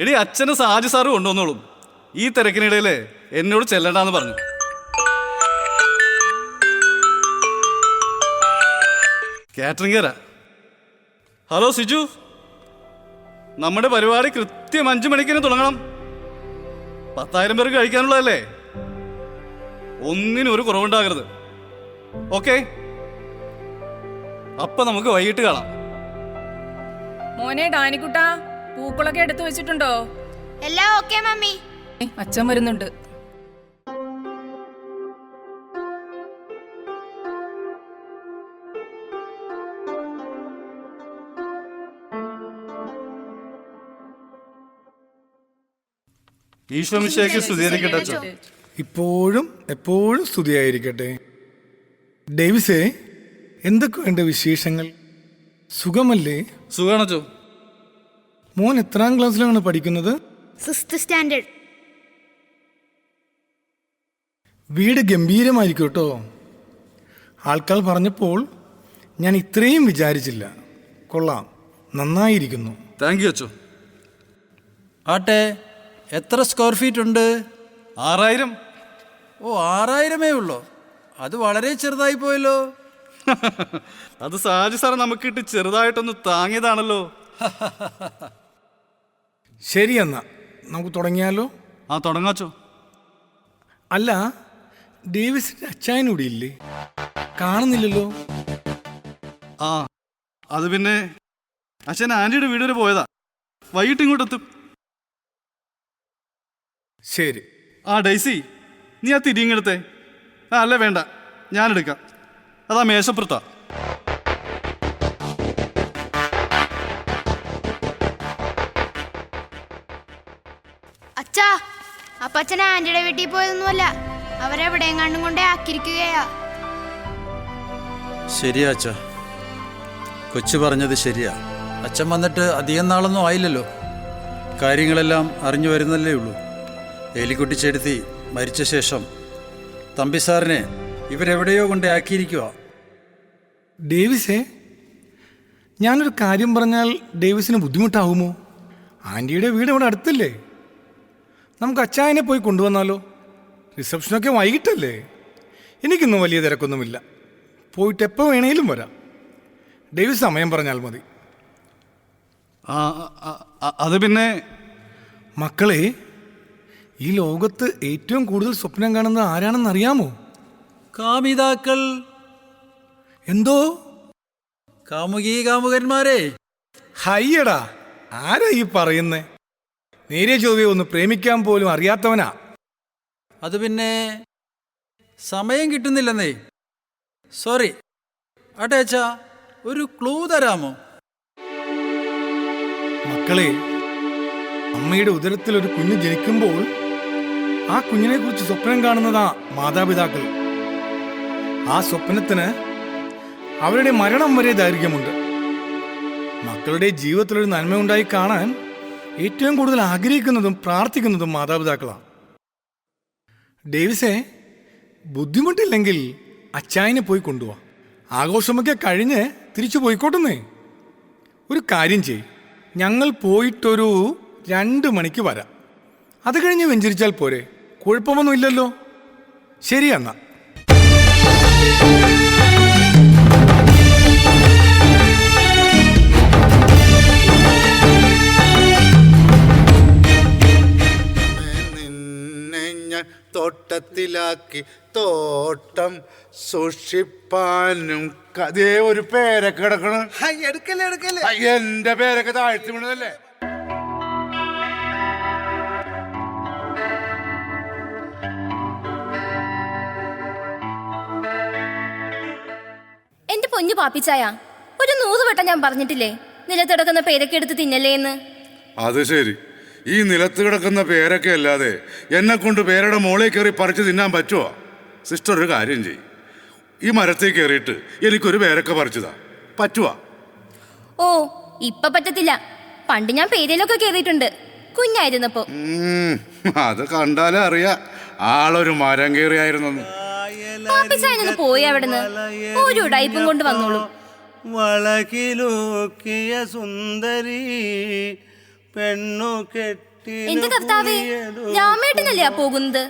എടി, അച്ഛനെ സാജി സാറ് കൊണ്ടുവന്നോളും. ഈ തിരക്കിനിടയില് എന്നോട് ചെല്ലണ്ടെന്ന് പറഞ്ഞു. കാറ്ററിംഗാരാ. ഹലോ സിജു, നമ്മുടെ പരിപാടി കൃത്യം 5 മണിക്ക് തുടങ്ങണം. 10,000 പേർക്ക് കഴിക്കാനുള്ളതല്ലേ? ഒന്നിനും ഒരു കുറവുണ്ടാകരുത്. ഓക്കെ, അപ്പൊ നമുക്ക് വൈകിട്ട് കാണാം. മോനെ ഡാനിക്കുട്ടാ, പൂക്കളൊക്കെ എടുത്തു വെച്ചിട്ടുണ്ടോ? എല്ലാം ഓക്കെ മമ്മി. അച്ഛൻ വരുന്നുണ്ട്. ഈശോ മിശിഹായ്ക്ക് സ്തുതിയായിരിക്കട്ടെ അച്ഛാ. ഇപ്പോഴും എപ്പോഴും സ്തുതിയായിരിക്കട്ടെ. ഡേവിസേ, എന്തൊക്കെയുണ്ട് വിശേഷങ്ങൾ? സുഖമല്ലേ? സുഖാണോ? മോൻ എത്രാം ക്ലാസ്സിലാണ് പഠിക്കുന്നത്? 6th standard. വീട് ഗംഭീരമായിരിക്കും കേട്ടോ. ആൾക്കാർ പറഞ്ഞപ്പോൾ ഞാൻ ഇത്രയും വിചാരിച്ചില്ല. കൊള്ളാം, നന്നായിരിക്കുന്നു. താങ്ക് യു അച്ഛോ. ആട്ടെ, എത്ര സ്ക്വയർ ഫീറ്റ് ഉണ്ട്? 6000. ഓ, 6000 ഉള്ളോ? അത് വളരെ ചെറുതായി പോയല്ലോ. അത് സാജി സാർ നമുക്കിട്ട് ചെറുതായിട്ടൊന്ന് താങ്ങിയതാണല്ലോ. ശരി, എന്നാ നമുക്ക് തുടങ്ങിയാലോ? തുടങ്ങാച്ചോ. അല്ല, ഡേവിസിന്റെ അച്ചായനൂടെ ഇല്ലേ? കാണുന്നില്ലല്ലോ. അത് പിന്നെ അച്ഛൻ ആന്റിയുടെ വീട് വരെ പോയതാ. വൈകിട്ട് ഇങ്ങോട്ടെത്തും. ശരി. ഡൈസി, നീ ആ തിരിങ്ങെടുത്തേ. അല്ല വേണ്ട, ഞാനെടുക്കാം. അതാ മേശപ്പുറത്താ. അച്ഛാ, അപ്പച്ചൻ ആന്റിയുടെ വീട്ടിൽ പോയതൊന്നുമല്ല, അവരെവിടെയും കണ്ടും കൊണ്ടേ ആക്കിയിരിക്കുകയാ. ശരിയാ അച്ഛാ, കൊച്ചു പറഞ്ഞത് ശരിയാ. അച്ഛൻ വന്നിട്ട് അധികം നാളൊന്നും ആയില്ലല്ലോ. കാര്യങ്ങളെല്ലാം അറിഞ്ഞു വരുന്നല്ലേ ഉള്ളൂ. എലിക്കുട്ടി ചെടുത്തി മരിച്ച ശേഷം തമ്പി സാറിനെ ഇവരെവിടെയോ കൊണ്ട് ആക്കിയിരിക്കുക. ഡേവിസേ, ഞാനൊരു കാര്യം പറഞ്ഞാൽ ഡേവിസിന് ബുദ്ധിമുട്ടാവുമോ? ആൻറ്റിയുടെ വീട് ഇവിടെ അടുത്തല്ലേ? നമുക്ക് അച്ചായനെ പോയി കൊണ്ടുവന്നാലോ? റിസപ്ഷനൊക്കെ വൈകിട്ടല്ലേ? എനിക്കൊന്നും വലിയ തിരക്കൊന്നുമില്ല. പോയിട്ട് എപ്പോൾ വേണേലും വരാം. ഡേവിസ് സമയം പറഞ്ഞാൽ മതി. അത് പിന്നെ മക്കളെ, ഈ ലോകത്ത് ഏറ്റവും കൂടുതൽ സ്വപ്നം കാണുന്നത് ആരാണെന്ന് അറിയാമോ? കാമിതാക്കൾ. എന്തോ? കാമുകീ കാമുകന്മാരെ, ഹയ്യടാ, ആരാ ഈ പറയുന്നേ? നേരെ ചൊവ്വേ ഒന്ന് പ്രേമിക്കാൻ പോലും അറിയാത്തവനാ. അത് പിന്നെ സമയം കിട്ടുന്നില്ലെന്നേ. സോറി. അടേച്ചാ, ഒരു ക്ലൂ തരാമോ? മക്കളെ, അമ്മയുടെ ഉദരത്തിൽ ഒരു കുഞ്ഞ് ജനിക്കുമ്പോൾ ആ കുഞ്ഞിനെ കുറിച്ച് സ്വപ്നം കാണുന്നതാ മാതാപിതാക്കൾ. ആ സ്വപ്നത്തിന് അവരുടെ മരണം വരെ ദൈർഘ്യമുണ്ട്. മക്കളുടെ ജീവിതത്തിലൊരു നന്മയുണ്ടായി കാണാൻ ഏറ്റവും കൂടുതൽ ആഗ്രഹിക്കുന്നതും പ്രാർത്ഥിക്കുന്നതും മാതാപിതാക്കളാണ്. ഡേവിസേ, ബുദ്ധിമുട്ടില്ലെങ്കിൽ അച്ചായനെ പോയി കൊണ്ടുപോവാ. ആഘോഷമൊക്കെ കഴിഞ്ഞ് തിരിച്ചു പോയിക്കോട്ടുന്നേ. ഒരു കാര്യം ചെയ്, ഞങ്ങൾ പോയിട്ടൊരു 2 മണിക്ക് വരാം. അത് കഴിഞ്ഞ് വെഞ്ചരിച്ചാൽ പോരെ? കുഴപ്പമൊന്നുമില്ലല്ലോ. ശരി എന്നാ. തോട്ടത്തിലാക്കി തോട്ടം സൂക്ഷിപ്പാനും കതേ ഒരു പേരൊക്കെ കിടക്കണം. എന്റെ പേരൊക്കെ താഴ്ത്തി വീണതല്ലേ? എന്റെ പൊന്നു പാപ്പിച്ചായ, ഒരു 100 വട്ടം ഞാൻ പറഞ്ഞിട്ടില്ലേ നിലത്തിടക്കുന്ന പേരൊക്കെ എടുത്ത് തിന്നല്ലേ എന്ന്? അത് ശരി. ഈ നിലത്ത് കിടക്കുന്ന പേരൊക്കെ അല്ലാതെ എന്നെ കൊണ്ട് പേരുടെ മോളെ കയറി പറിച്ച് തിന്നാൻ പറ്റുമോ? സിസ്റ്റർ, ഒരു കാര്യം ചെയ്യും, ഈ മരത്തിൽ കയറിയിട്ട് എനിക്കൊരു പേരൊക്കെ പറിച്ചതാ. പറ്റുവാ? ഓ, ഇപ്പൊ പറ്റത്തില്ല. പണ്ട് ഞാൻ പേരയിലൊക്കെ കയറിയിട്ടുണ്ട്, കുഞ്ഞായിരുന്നപ്പോ. അത് കണ്ടാലേ അറിയാ ആളൊരു മരം കയറിയായിരുന്നു. പാപ്പിച്ചായനൊന്ന് പോയി അവിടുന്ന്. ഒരു ഉടായിപ്പും കൊണ്ട് വന്നോളൂ. വളകിലൂക്കിയ സുന്ദരി പെണ്ണു കെട്ടി. എന്റെ കർത്താവേ, രാമേട്ടനല്ലേ ആ പോകുന്നത്?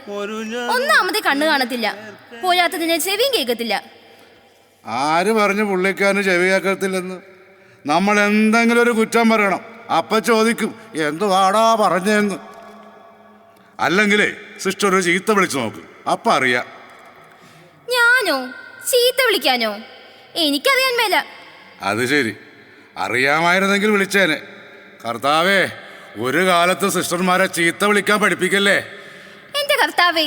ഒന്നാമത് കണ്ണു കാണത്തില്ല, പോരാത്തതിന് ചെവിയും കേൾക്കത്തില്ല. ആര് പറഞ്ഞു പുള്ളിക്കാരന് ചെവി കേൾക്കത്തില്ലെന്ന്? നമ്മൾ എന്തെങ്കിലും ഒരു കുറ്റം പറയണം, അപ്പ ചോദിക്കും എന്തുവാടാ പറഞ്ഞെന്ന്. അല്ലെങ്കിലേ സിസ്റ്റർ ഒരു ചീത്ത വിളിച്ചു നോക്കും, അപ്പ അറിയാം. ഞാനോ ചീത്ത വിളിക്കാനോ? എനിക്കറിയാൻ മേല. അത് ശരി, അറിയാമായിരുന്നെങ്കിൽ വിളിച്ചേനെ. കർത്താവേ, ഒരു കാലത്ത് സിസ്റ്റർമാരെ ചീത്ത വിളിക്കാൻ പഠിപ്പിക്കല്ലേ. എന്റെ കർത്താവേ,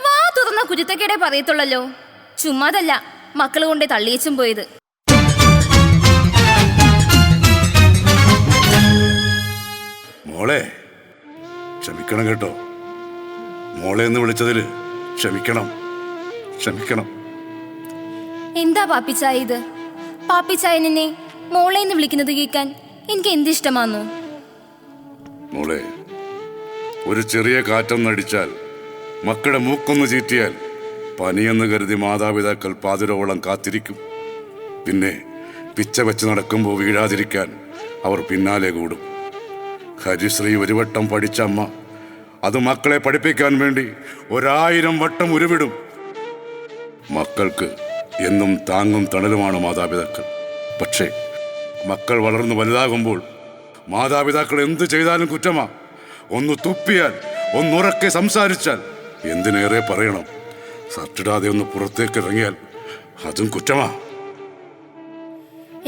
വാ തുറന്ന കുരുത്തക്കേടെ പറയത്തുള്ളല്ലോ. ചുമ്മാതല്ല മക്കള് കൊണ്ടേ തള്ളിയേച്ചും പോയത്. മോളെ, ക്ഷമിക്കണം കേട്ടോ. മോളെ എന്ന് വിളിച്ചതിൽ ക്ഷമിക്കണം, ക്ഷമിക്കണം. എന്താ പാപ്പിച്ചായ ഇത്? പാപ്പിച്ചായ നിന്നെ മോളെ എന്ന് വിളിക്കുന്നത് കേൾക്കാൻ എനിക്ക് എന്തിഷ്ടമാന്നു. മോളെ, ഒരു ചെറിയ കാറ്റൊന്നടിച്ചാൽ, മക്കളുടെ മൂക്കൊന്ന് ചീറ്റിയാൽ പനിയെന്ന് കരുതി മാതാപിതാക്കൾ പാതിരോളം കാത്തിരിക്കും. പിന്നെ പിച്ച വെച്ച് നടക്കുമ്പോൾ വീഴാതിരിക്കാൻ അവർ പിന്നാലെ കൂടും. ഹരിശ്രീ ഒരു വട്ടം പഠിച്ച അമ്മ അത് മക്കളെ പഠിപ്പിക്കാൻ വേണ്ടി 1000 വട്ടം ഉരുവിടും. മക്കൾക്ക് എന്നും താങ്ങും തണലുമാണ് മാതാപിതാക്കൾ. പക്ഷേ മക്കൾ വളർന്നു വലുതാകുമ്പോൾ മാതാപിതാക്കൾ എന്ത് ചെയ്താലും കുറ്റമാ. ഒന്ന് തുപ്പിയാൽ, ഒന്നുറക്കെ സംസാരിച്ചാൽ, എന്തിനേറെ പറയണം, ഷർട്ടിടാതെ ഒന്ന് പുറത്തേക്ക് ഇറങ്ങിയാൽ അതും കുറ്റമാ.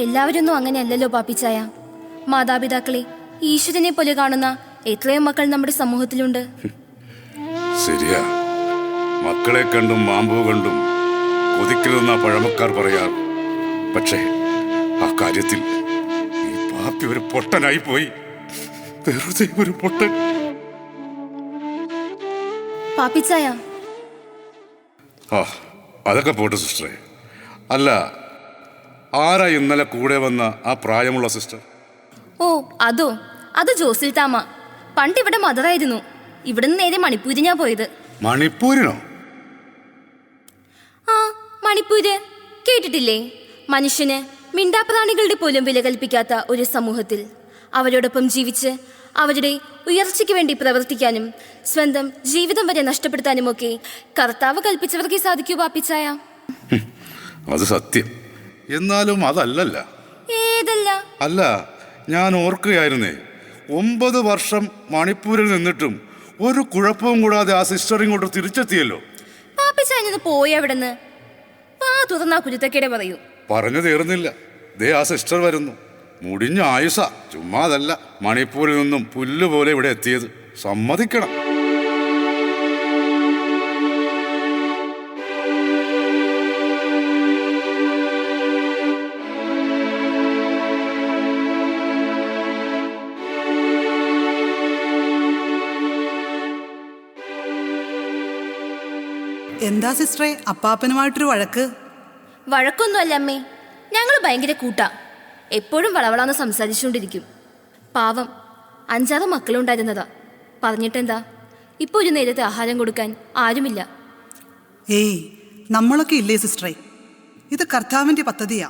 എല്ലാവരൊന്നും അങ്ങനെയല്ലല്ലോ പാപ്പിച്ചായ. മാതാപിതാക്കളെ ഈശ്വരനെ പോലെ കാണുന്ന എത്രയോ മക്കൾ നമ്മുടെ സമൂഹത്തിലുണ്ട്. ശരിയാ, മക്കളെ കണ്ടും മാമ്പൂ കണ്ടും കൊതിക്കലെന്ന പഴമക്കാർ പറയാറ്. പക്ഷേ ആ കാര്യത്തിൽ ഈ പാപ്പി ഒരു പൊട്ടനായി പോയി. വെറുതെ ഒരു പൊട്ടൻ. പാപ്പിച്ചായ, അതൊക്കെ പോട്ടെ സിസ്റ്ററെ. അല്ല, ആരാ ഇന്നലെ കൂടെ വന്ന ആ പ്രായമുള്ള സിസ്റ്റർ? ഓ അതോ, അത് ജോസിൽ താമ. പണ്ട് ഇവിടെ മദറായിരുന്നു. ഇവിടുന്ന് നേരെ മണിപ്പൂരി ഞാൻ പോയത്. മണിപ്പൂരിനോ? ആ, മണിപ്പൂര് കേട്ടിട്ടില്ലേ? മനുഷ്യന് മിണ്ടാപ്രാണികളുടെ പോലും വില കൽപ്പിക്കാത്ത ഒരു സമൂഹത്തിൽ അവരോടൊപ്പം ജീവിച്ച് അവരുടെ ഉയർച്ചയ്ക്ക് വേണ്ടി പ്രവർത്തിക്കാനും സ്വന്തം ജീവിതം വരെ നഷ്ടപ്പെടുത്താനുമൊക്കെ കർത്താവ് കൽപ്പിച്ചവർക്ക് സാധിക്കൂ പാപ്പിച്ചായ. അത് സത്യം. എന്നാലും അതല്ലല്ല. ഏതല്ല? അല്ല, ഞാൻ ഓർക്കുകയായിരുന്നേ, 9 വർഷം മണിപ്പൂരിൽ നിന്നിട്ടും ഒരു കുഴപ്പവും കൂടാതെ ആ സിസ്റ്റർ ഇങ്ങോട്ട് തിരിച്ചെത്തിയല്ലോ. പാപ്പിച്ചായ പോയി അവിടുന്ന്. വാ തുറന്നാ കുരുത്തക്കേടെ പറയൂ. പറഞ്ഞു തീർന്നില്ല. ദേ ആ സിസ്റ്റർ വരുന്നു. മുടിഞ്ഞ ആയുസ, ചുമ്മാതല്ല. മണിപ്പൂരിൽ നിന്നും പുല്ലുപോലെ ഇവിടെ എത്തിയത്. സമ്മതിക്കണം. എന്താ സിസ്റ്ററെ അപ്പാപ്പനുമായിട്ടൊരു വഴക്ക്? വഴക്കൊന്നുമല്ല അമ്മേ, ഞങ്ങൾ ഭയങ്കര കൂട്ടാ. എപ്പോഴും വളവളാന്ന് സംസാരിച്ചുകൊണ്ടിരിക്കും. പാവം 5-6 മക്കളുണ്ടായിരുന്നതാ. പറഞ്ഞിട്ടെന്താ, ഇപ്പൊ ഒരു നേരത്തെ ആഹാരം കൊടുക്കാൻ ആരുമില്ല. ഏയ്, നമ്മളൊക്കെ ഇല്ലേ സിസ്റ്ററെ? ഇത് കർത്താവിൻ്റെ പദ്ധതിയാ.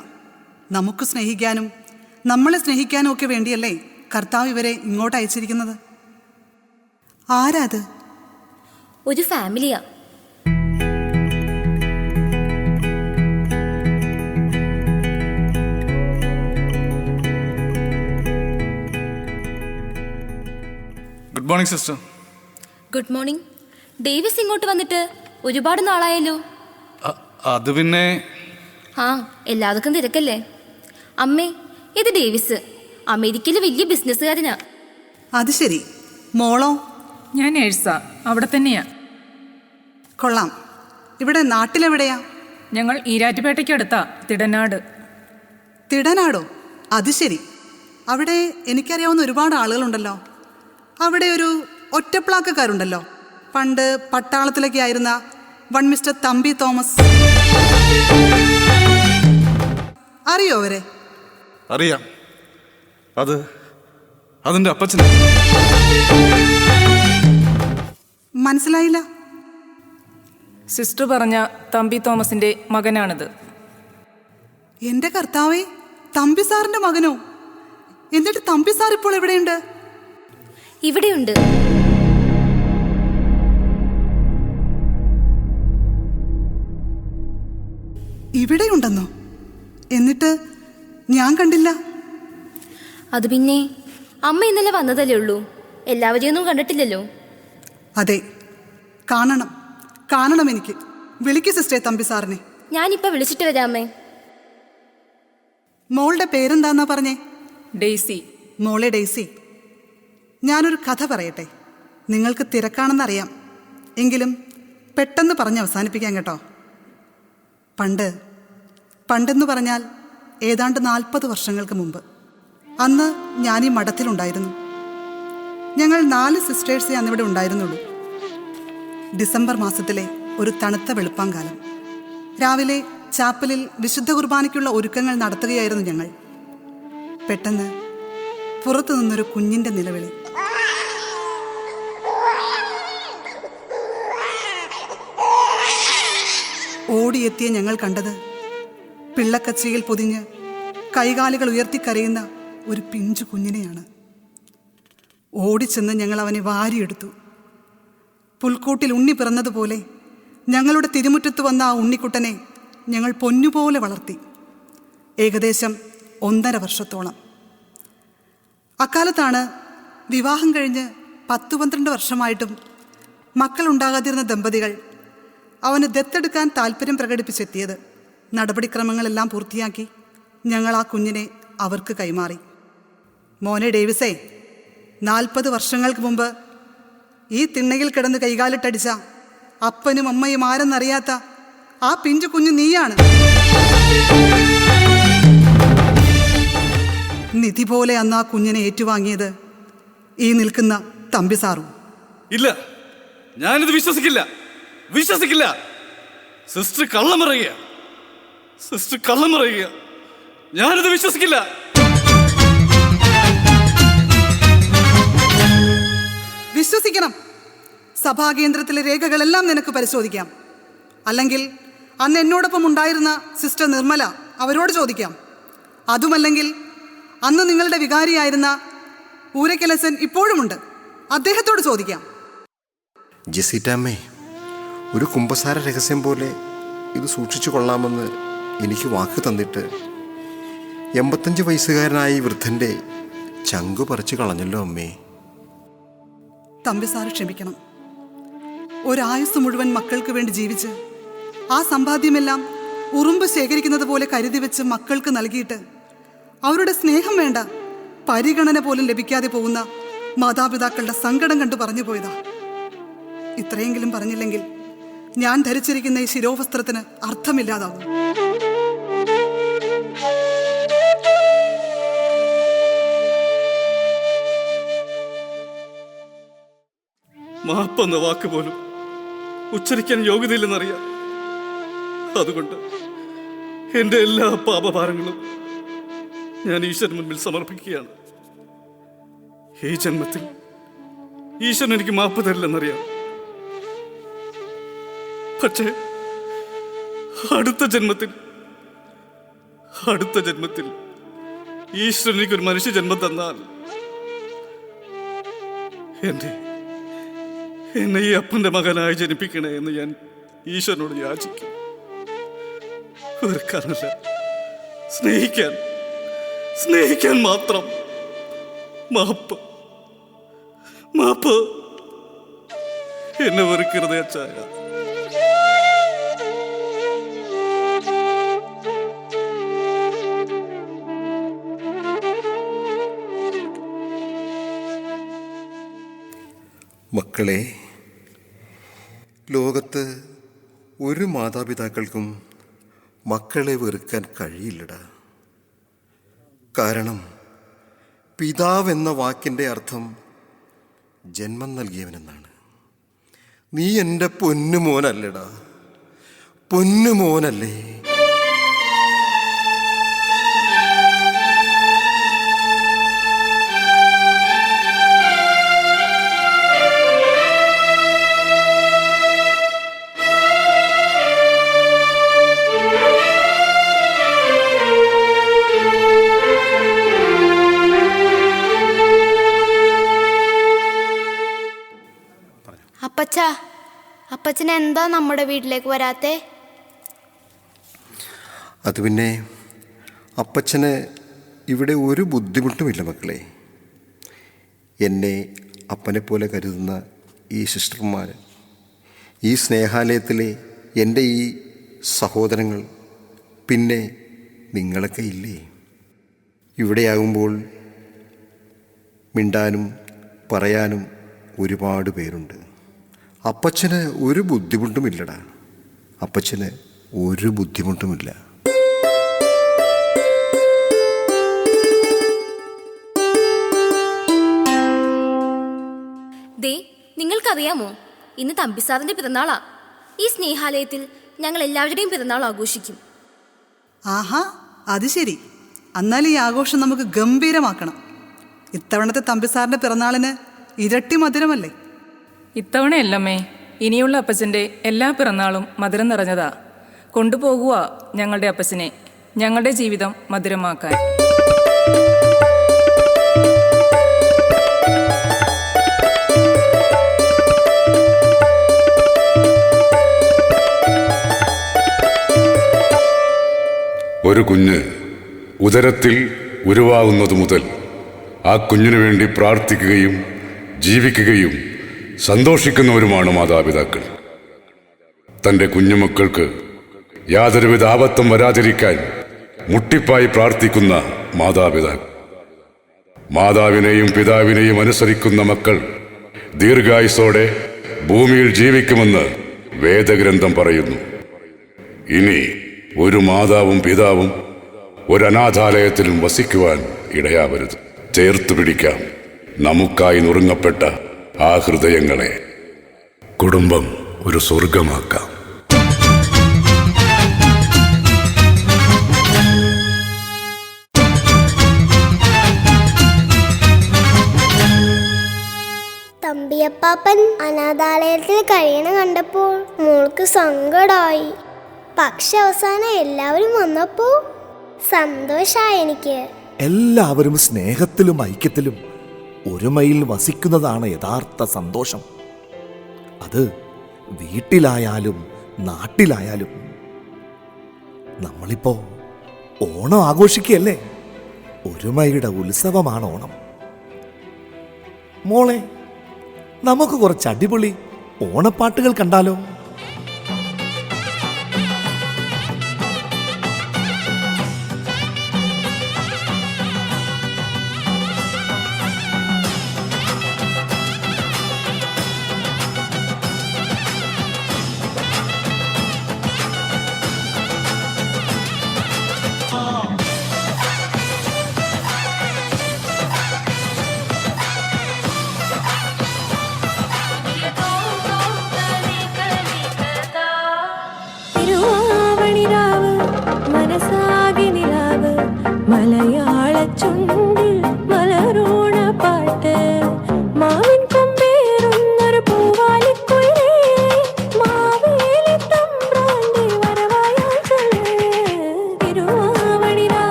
നമുക്ക് സ്നേഹിക്കാനും നമ്മളെ സ്നേഹിക്കാനും ഒക്കെ വേണ്ടിയല്ലേ കർത്താവ് ഇവരെ ഇങ്ങോട്ട് അയച്ചിരിക്കുന്നത്. ആരാ അത്? ഒരു ഫാമിലിയാ. Good morning sister. Good morning. Davis ഇങ്ങോട്ട് വന്നിട്ട് ഒരുപാട് നാളായല്ലോ. അത് പിന്നെ ആ, എല്ലാവർക്കും തിരക്കല്ലേ. അമ്മേ, ഇത് ഡേവിസ്. അമേരിക്കയിലെ വലിയ ബിസിനസ്സുകാരനാ. അത് ശരി. മോളോ? ഞാൻ നേഴ്സാ, അവിടെ തന്നെയാ. കൊള്ളാം. ഇവിടെ നാട്ടിലെവിടെയാ? ഞങ്ങൾ ഈരാറ്റുപേട്ടയ്ക്കടുത്താ, തിടനാട്. തിടനാടോ? അത് ശരി. അവിടെ എനിക്കറിയാവുന്ന ഒരുപാട് ആളുകളുണ്ടല്ലോ. അവിടെ ഒരു ഒറ്റപ്ലാക്കക്കാരുണ്ടല്ലോ, പണ്ട് പട്ടാളത്തിലൊക്കെ ആയിരുന്ന വൺ മിസ്റ്റർ തമ്പി തോമസ്. അറിയോ അവരെ? അറിയാം. അതിന്റെ അപ്പച്ചനെ. മനസ്സിലായില്ല. സിസ്റ്റർ പറഞ്ഞ തമ്പി തോമസിന്റെ മകനാണിത്. എന്റെ കർത്താവേ, തമ്പി സാറിന്റെ മകനോ? എന്നിട്ട് തമ്പി സാർ ഇപ്പോൾ എവിടെയുണ്ട്? ഇവിടെയുണ്ട്. ഇവിടെയുണ്ടെന്നോ? എന്നിട്ട് ഞാൻ കണ്ടില്ല. അത് പിന്നെ അമ്മ ഇന്നലെ വന്നതല്ലേ ഉള്ളൂ, എല്ലാവരെയും ഒന്നും കണ്ടിട്ടില്ലല്ലോ. അതെ, കാണണം എനിക്ക്. വിളിക്ക് സിസ്റ്റേ തമ്പി സാറിനെ. ഞാനിപ്പോ വിളിച്ചിട്ട് വരാമേ. മോളുടെ പേരെന്താന്നാ പറഞ്ഞേ? ഡെയ്സി. മോളെ ഡെയ്സി, ഞാനൊരു കഥ പറയട്ടെ. നിങ്ങൾക്ക് തിരക്കാണെന്നറിയാം, എങ്കിലും പെട്ടെന്ന് പറഞ്ഞ് അവസാനിപ്പിക്കാം കേട്ടോ. പണ്ടെന്ന് പറഞ്ഞാൽ ഏതാണ്ട് 40 വർഷങ്ങൾക്ക് മുമ്പ്. അന്ന് ഞാൻ ഈ മഠത്തിലുണ്ടായിരുന്നു. ഞങ്ങൾ 4 സിസ്റ്റേഴ്സേ അന്നിവിടെ ഉണ്ടായിരുന്നുള്ളൂ. ഡിസംബർ മാസത്തിലെ ഒരു തണുത്ത വെളുപ്പാങ്കാലം. രാവിലെ ചാപ്പലിൽ വിശുദ്ധ കുർബാനയ്ക്കുള്ള ഒരുക്കങ്ങൾ നടത്തുകയായിരുന്നു ഞങ്ങൾ. പെട്ടെന്ന് പുറത്തു നിന്നൊരു കുഞ്ഞിൻ്റെ നിലവിളി. ഓടിയെത്തിയ ഞങ്ങൾ കണ്ടത് പിള്ളക്കച്ചിയിൽ പൊതിഞ്ഞ് കൈകാലുകൾ ഉയർത്തിക്കരയുന്ന ഒരു പിഞ്ചു കുഞ്ഞിനെയാണ്. ഓടിച്ചെന്ന് ഞങ്ങൾ അവനെ വാരിയെടുത്തു. പുൽക്കൂട്ടിൽ ഉണ്ണി പിറന്നതുപോലെ ഞങ്ങളുടെ തിരുമുറ്റത്ത് വന്ന ആ ഉണ്ണിക്കുട്ടനെ ഞങ്ങൾ പൊന്നുപോലെ വളർത്തി. ഏകദേശം 1.5 വർഷത്തോളം. അക്കാലത്താണ് വിവാഹം കഴിഞ്ഞ് 10-12 വർഷമായിട്ടും മക്കളുണ്ടാകാതിരുന്ന ദമ്പതികൾ അവന് ദത്തെടുക്കാൻ താല്പര്യം പ്രകടിപ്പിച്ചെത്തിയത്. നടപടിക്രമങ്ങളെല്ലാം പൂർത്തിയാക്കി ഞങ്ങൾ ആ കുഞ്ഞിനെ അവർക്ക് കൈമാറി. മോനെ ഡേവിസേ, 40 വർഷങ്ങൾക്ക് മുമ്പ് ഈ തിണ്ണയിൽ കിടന്ന് കൈകാലിട്ടടിച്ച അപ്പനും അമ്മയും ആരെന്നറിയാത്ത ആ പിഞ്ചു കുഞ്ഞു നീയാണ്. നിധി പോലെ അന്ന് ആ കുഞ്ഞിനെ ഏറ്റുവാങ്ങിയത് ഈ നിൽക്കുന്ന തമ്പി സാറും. ഇല്ല, ഞാനിത് വിശ്വസിക്കില്ല. സിസ്റ്റർ കള്ളം പറയുക. ഞാനിത് വിശ്വസിക്കില്ല. വിശ്വസിക്കണം. സഭാകേന്ദ്രത്തിലെ രേഖകളെല്ലാം നിനക്ക് പരിശോധിക്കാം. അല്ലെങ്കിൽ അന്ന് എന്നോടൊപ്പം ഉണ്ടായിരുന്ന സിസ്റ്റർ നിർമ്മല, അവരോട് ചോദിക്കാം. അതുമല്ലെങ്കിൽ അന്ന് നിങ്ങളുടെ വികാരിയായിരുന്ന ഊരക്കലസൻ ഇപ്പോഴുമുണ്ട്, അദ്ദേഹത്തോട് ചോദിക്കാം. ജെസിറ്റാമ്മേ, ഒരു കുമ്പസാര രഹസ്യം പോലെ ഇത് സൂക്ഷിച്ചു കൊള്ളാമെന്ന് എനിക്ക് വാക്ക് തന്നിട്ട് 85 വയസ്സുകാരനായ ഈ വൃദ്ധൻ്റെ ചങ്കു പറിച്ചു കളഞ്ഞല്ലോ അമ്മേ. തമ്പി സാറ് ക്ഷമിക്കണം. ഒരായുസ് മുഴുവൻ മക്കൾക്ക് വേണ്ടി ജീവിച്ച് ആ സമ്പാദ്യമെല്ലാം ഉറുമ്പ് ശേഖരിക്കുന്നത് പോലെ കരുതി വെച്ച് മക്കൾക്ക് നൽകിയിട്ട് അവരുടെ സ്നേഹം വേണ്ട, പരിഗണന പോലും ലഭിക്കാതെ പോകുന്ന മാതാപിതാക്കളുടെ സങ്കടം കണ്ടു പറഞ്ഞു പോയതാ. ഇത്രയെങ്കിലും പറഞ്ഞില്ലെങ്കിൽ ഞാൻ ധരിച്ചിരിക്കുന്ന ഈ ശിരോവസ്ത്രത്തിന് അർത്ഥമില്ലാതാവും. മാപ്പെന്ന വാക്ക് പോലും ഉച്ചരിക്കാൻ യോഗ്യതയില്ലെന്നറിയാം. അതുകൊണ്ട് എൻ്റെ എല്ലാ പാപഭാരങ്ങളും ഞാൻ ഈശ്വരൻ മുൻപിൽ സമർപ്പിക്കുകയാണ്. ഈ ജന്മത്തിൽ ഈശ്വരൻ എനിക്ക് മാപ്പ് തരില്ലെന്നറിയാം. പക്ഷേ അടുത്ത ജന്മത്തിൽ ഈശ്വരൻ എനിക്കൊരു മനുഷ്യ ജന്മം തന്നാൽ എന്നെ ഈ അപ്പന്റെ മകനായി ജനിപ്പിക്കണേ എന്ന് ഞാൻ ഈശ്വരനോട് യാചിക്കും. വെറുക്കാനല്ല, സ്നേഹിക്കാൻ മാത്രം. മാപ്പ് എന്നെ വെറുക്കരുതേ അച്ചായ. മക്കളെ, ലോകത്ത് ഒരു മാതാപിതാക്കൾക്കും മക്കളെ വെറുക്കാൻ കഴിയില്ലടാ. കാരണം പിതാവെന്ന വാക്കിൻ്റെ അർത്ഥം ജന്മം നൽകിയവനെന്നാണ്. നീ എൻ്റെ പൊന്നുമോനല്ലടാ, പൊന്നുമോനല്ലേ. അപ്പച്ചൻ എന്താ നമ്മുടെ വീട്ടിലേക്ക് വരാത്തെ? അത് പിന്നെ അപ്പച്ചന് ഇവിടെ ഒരു ബുദ്ധിമുട്ടുമില്ല മക്കളെ. എന്നെ അപ്പനെ പോലെ കരുതുന്ന ഈ സിസ്റ്റർമാർ, ഈ സ്നേഹാലയത്തിലെ എൻ്റെ ഈ സഹോദരങ്ങൾ, പിന്നെ നിങ്ങളൊക്കെ ഇല്ലേ? ഇവിടെയാകുമ്പോൾ മിണ്ടാനും പറയാനും ഒരുപാട് പേരുണ്ട്. അപ്പച്ചന് ഒരു ബുദ്ധിമുട്ടുമില്ലടാ, അപ്പച്ചന് ഒരു ബുദ്ധിമുട്ടുമില്ല. ദേ, നിങ്ങൾക്കറിയാമോ, ഇന്ന് തമ്പിസാറിന്റെ പിറന്നാളാ. ഈ സ്നേഹാലയത്തിൽ ഞങ്ങൾ എല്ലാവരുടെയും പിറന്നാൾ ആഘോഷിക്കും. ആഹാ, അത് ശരി. എന്നാൽ ഈ ആഘോഷം നമുക്ക് ഗംഭീരമാക്കണം. ഇത്തവണത്തെ തമ്പിസാറിന്റെ പിറന്നാളിന് ഇരട്ടി മധുരമല്ലേ? ഇത്തവണയല്ലമ്മേ, ഇനിയുള്ള അപ്പച്ചൻ്റെ എല്ലാ പിറന്നാളും മധുരം നിറഞ്ഞതാ. കൊണ്ടുപോകുക ഞങ്ങളുടെ അപ്പച്ചനെ, ഞങ്ങളുടെ ജീവിതം മധുരമാക്കാൻ. ഒരു കുഞ്ഞ് ഉദരത്തിൽ ഉരുവാകുന്നത് മുതൽ ആ കുഞ്ഞിനു വേണ്ടി പ്രാർത്ഥിക്കുകയും ജീവിക്കുകയും സന്തോഷിക്കുന്നവരുമാണ് മാതാപിതാക്കൾ. തൻ്റെ കുഞ്ഞുമക്കൾക്ക് യാതൊരുവിധ ആപത്തും വരാതിരിക്കാൻ മുട്ടിപ്പായി പ്രാർത്ഥിക്കുന്ന മാതാപിതാക്കൾ. മാതാവിനെയും പിതാവിനെയും അനുസരിക്കുന്ന മക്കൾ ദീർഘായുസ്സോടെ ഭൂമിയിൽ ജീവിക്കുമെന്ന് വേദഗ്രന്ഥം പറയുന്നു. ഇനി ഒരു മാതാവും പിതാവും ഒരു അനാഥാലയത്തിലും വസിക്കുവാൻ ഇടയാവരുത്. ചേർത്തു പിടിക്കാം നമുക്കായി നുറുങ്ങപ്പെട്ട ആ ഹൃദയങ്ങളെ. കുടുംബം ഒരു സ്വർഗമാക്കാം. തമ്പിയപ്പാപ്പൻ അനാഥാലയത്തിൽ കഴിയണ കണ്ടപ്പോൾ മോൾക്ക് സങ്കടായി. പക്ഷെ അവസാനം എല്ലാവരും വന്നപ്പോ സന്തോഷായി. എനിക്ക് എല്ലാവരും സ്നേഹത്തിലും ഐക്യത്തിലും ഒരുമയിൽ വസിക്കുന്നതാണ് യഥാർത്ഥ സന്തോഷം. അത് വീട്ടിലായാലും നാട്ടിലായാലും. നമ്മളിപ്പോ ഓണം ആഘോഷിക്കുകയല്ലേ? ഒരുമയുടെ ഉത്സവമാണ് ഓണം. മോളെ, നമുക്ക് കുറച്ച് അടിപൊളി ഓണപ്പാട്ടുകൾ കണ്ടാലോ?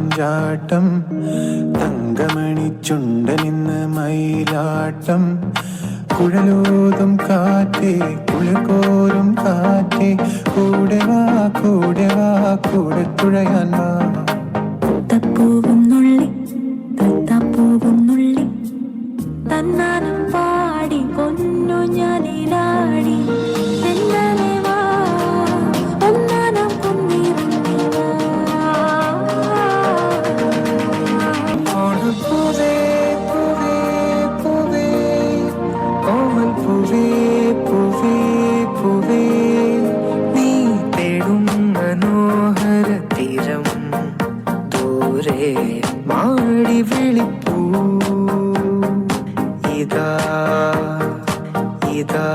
ചാഞ്ചാട്ടം തങ്കമണി ചുണ്ടനിന്ന് മയിലാട്ടം കുഴലോതും കാറ്റേ കുളിർകോരും കാറ്റേ കൂടെ വാ കൂടെ വാ കൂടെ തുഴയാൻ വാ. തപ്പൂവും നുള്ളി തത്താപ്പൂവും നുള്ളി തന്നാനും പാടി പൊന്നു ഞാനിലാടി തെന്നലെ വാ ഒന്നാനാം കുന്നിറങ്ങി വാ. പൂവേ പൂവേ പൂവേ കോമൽ പൂവേ പൂവേ പൂവേ നീ തേടും മനോഹര തീരം ദൂരെ മാടി വിളിപ്പൂ ഇതാ ഇതാ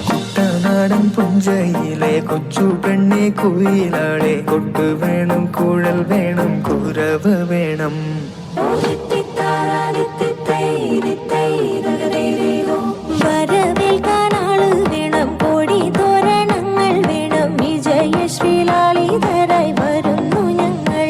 കുട്ടനാടൻ പുഞ്ചയിലെ കൊച്ചു പെണ്ണെ കുയിലാളെ കൊട്ടു വേണം കുഴൽ വേണം കുരവ് വേണം. വരവേൽക്കാനാള് വേണം കോടി തോരണങ്ങൾ വേണം വിജയശ്രീലാളിതരായി വരുന്നു ഞങ്ങൾ.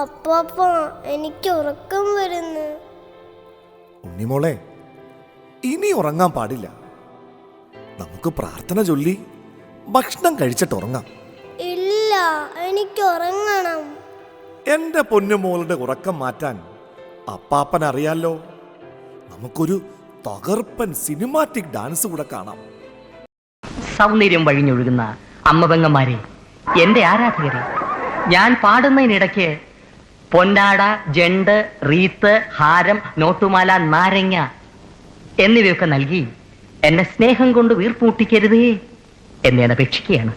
അപ്പാ എനിക്ക് ഉറക്കം വരുന്നു. ഉണ്ണിമോളെ, ഇനി ഉറങ്ങാൻ പാടില്ല. നമുക്ക് പ്രാർത്ഥന ചൊല്ലി ഭക്ഷണം കഴിച്ചിട്ട് ഉറങ്ങാം. ഇല്ല, എനിക്ക് ഉറങ്ങണം. എന്റെ പൊന്നുമോളുടെ ഉറക്കം മാറ്റാൻ അപ്പാപ്പൻ അറിയാലോ. നമുക്കൊരു തകർപ്പൻ സിനിമാറ്റിക് ഡാൻസ് കൂടെ കാണാം. സൗന്ദര്യം വഴിഞ്ഞൊഴുകുന്ന അമ്മപെങ്ങന്മാരെ, എന്റെ ആരാധകരെ, ഞാൻ പാടുന്നതിനിടയ്ക്ക് പൊന്നാട, ജണ്ട്, റീത്ത്, ഹാരം, നോട്ടുമാല, നാരങ്ങ എന്നിവയൊക്കെ നൽകി എന്നെ സ്നേഹം കൊണ്ട് വീർപ്പൂട്ടിക്കരുതേ എന്ന് ഞാൻ അപേക്ഷിക്കുകയാണ്.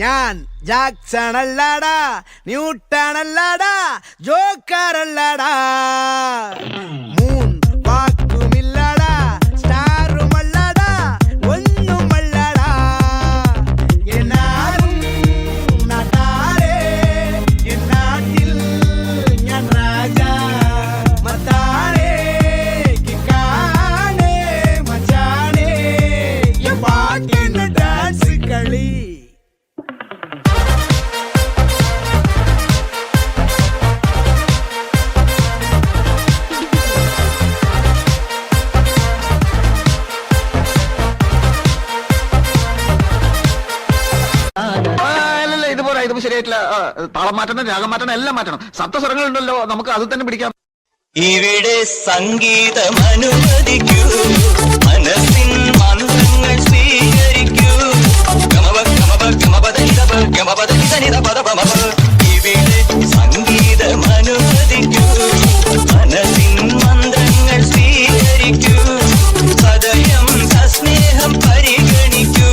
ഞാൻ ജാക്സൺ അല്ലാടാ, ന്യൂട്ടൺ അല്ലാടാ, ജോക്കർ അല്ലാടാ, മൂൺ വാക്കുമില്ലാടാ, സ്റ്റാറും അല്ലാടാ, ഒന്നുമല്ലാടാ. എന്നാലും നാട്ടാരെ, എന്നാട്ടിൽ ഞാൻ രാജാ, മത്താരെ കിക്കാനെ മച്ചാനെ ഈ പാട്ടിന് ഡാൻസ് കളി. ഇത് ശരിയായിട്ടില്ല. താളം മാറ്റണം, രാഗം മാറ്റണം, എല്ലാം മാറ്റണം. സപ്തസ്വരങ്ങളുണ്ടല്ലോ, നമുക്ക് അത് തന്നെ പിടിക്കാം. ഇവിടെ സംഗീതം അനുവദിക്കൂ, മനസ്സിൻ മന്ത്രങ്ങൾ സ്വീകരിക്കൂ. ഇവിടെ സംഗീതം അനുവദിക്കൂ, മനസ്സിൻ മന്ത്രങ്ങൾ സ്വീകരിക്കൂ. സദയം സസ്നേഹം പരിഗണിക്കൂ,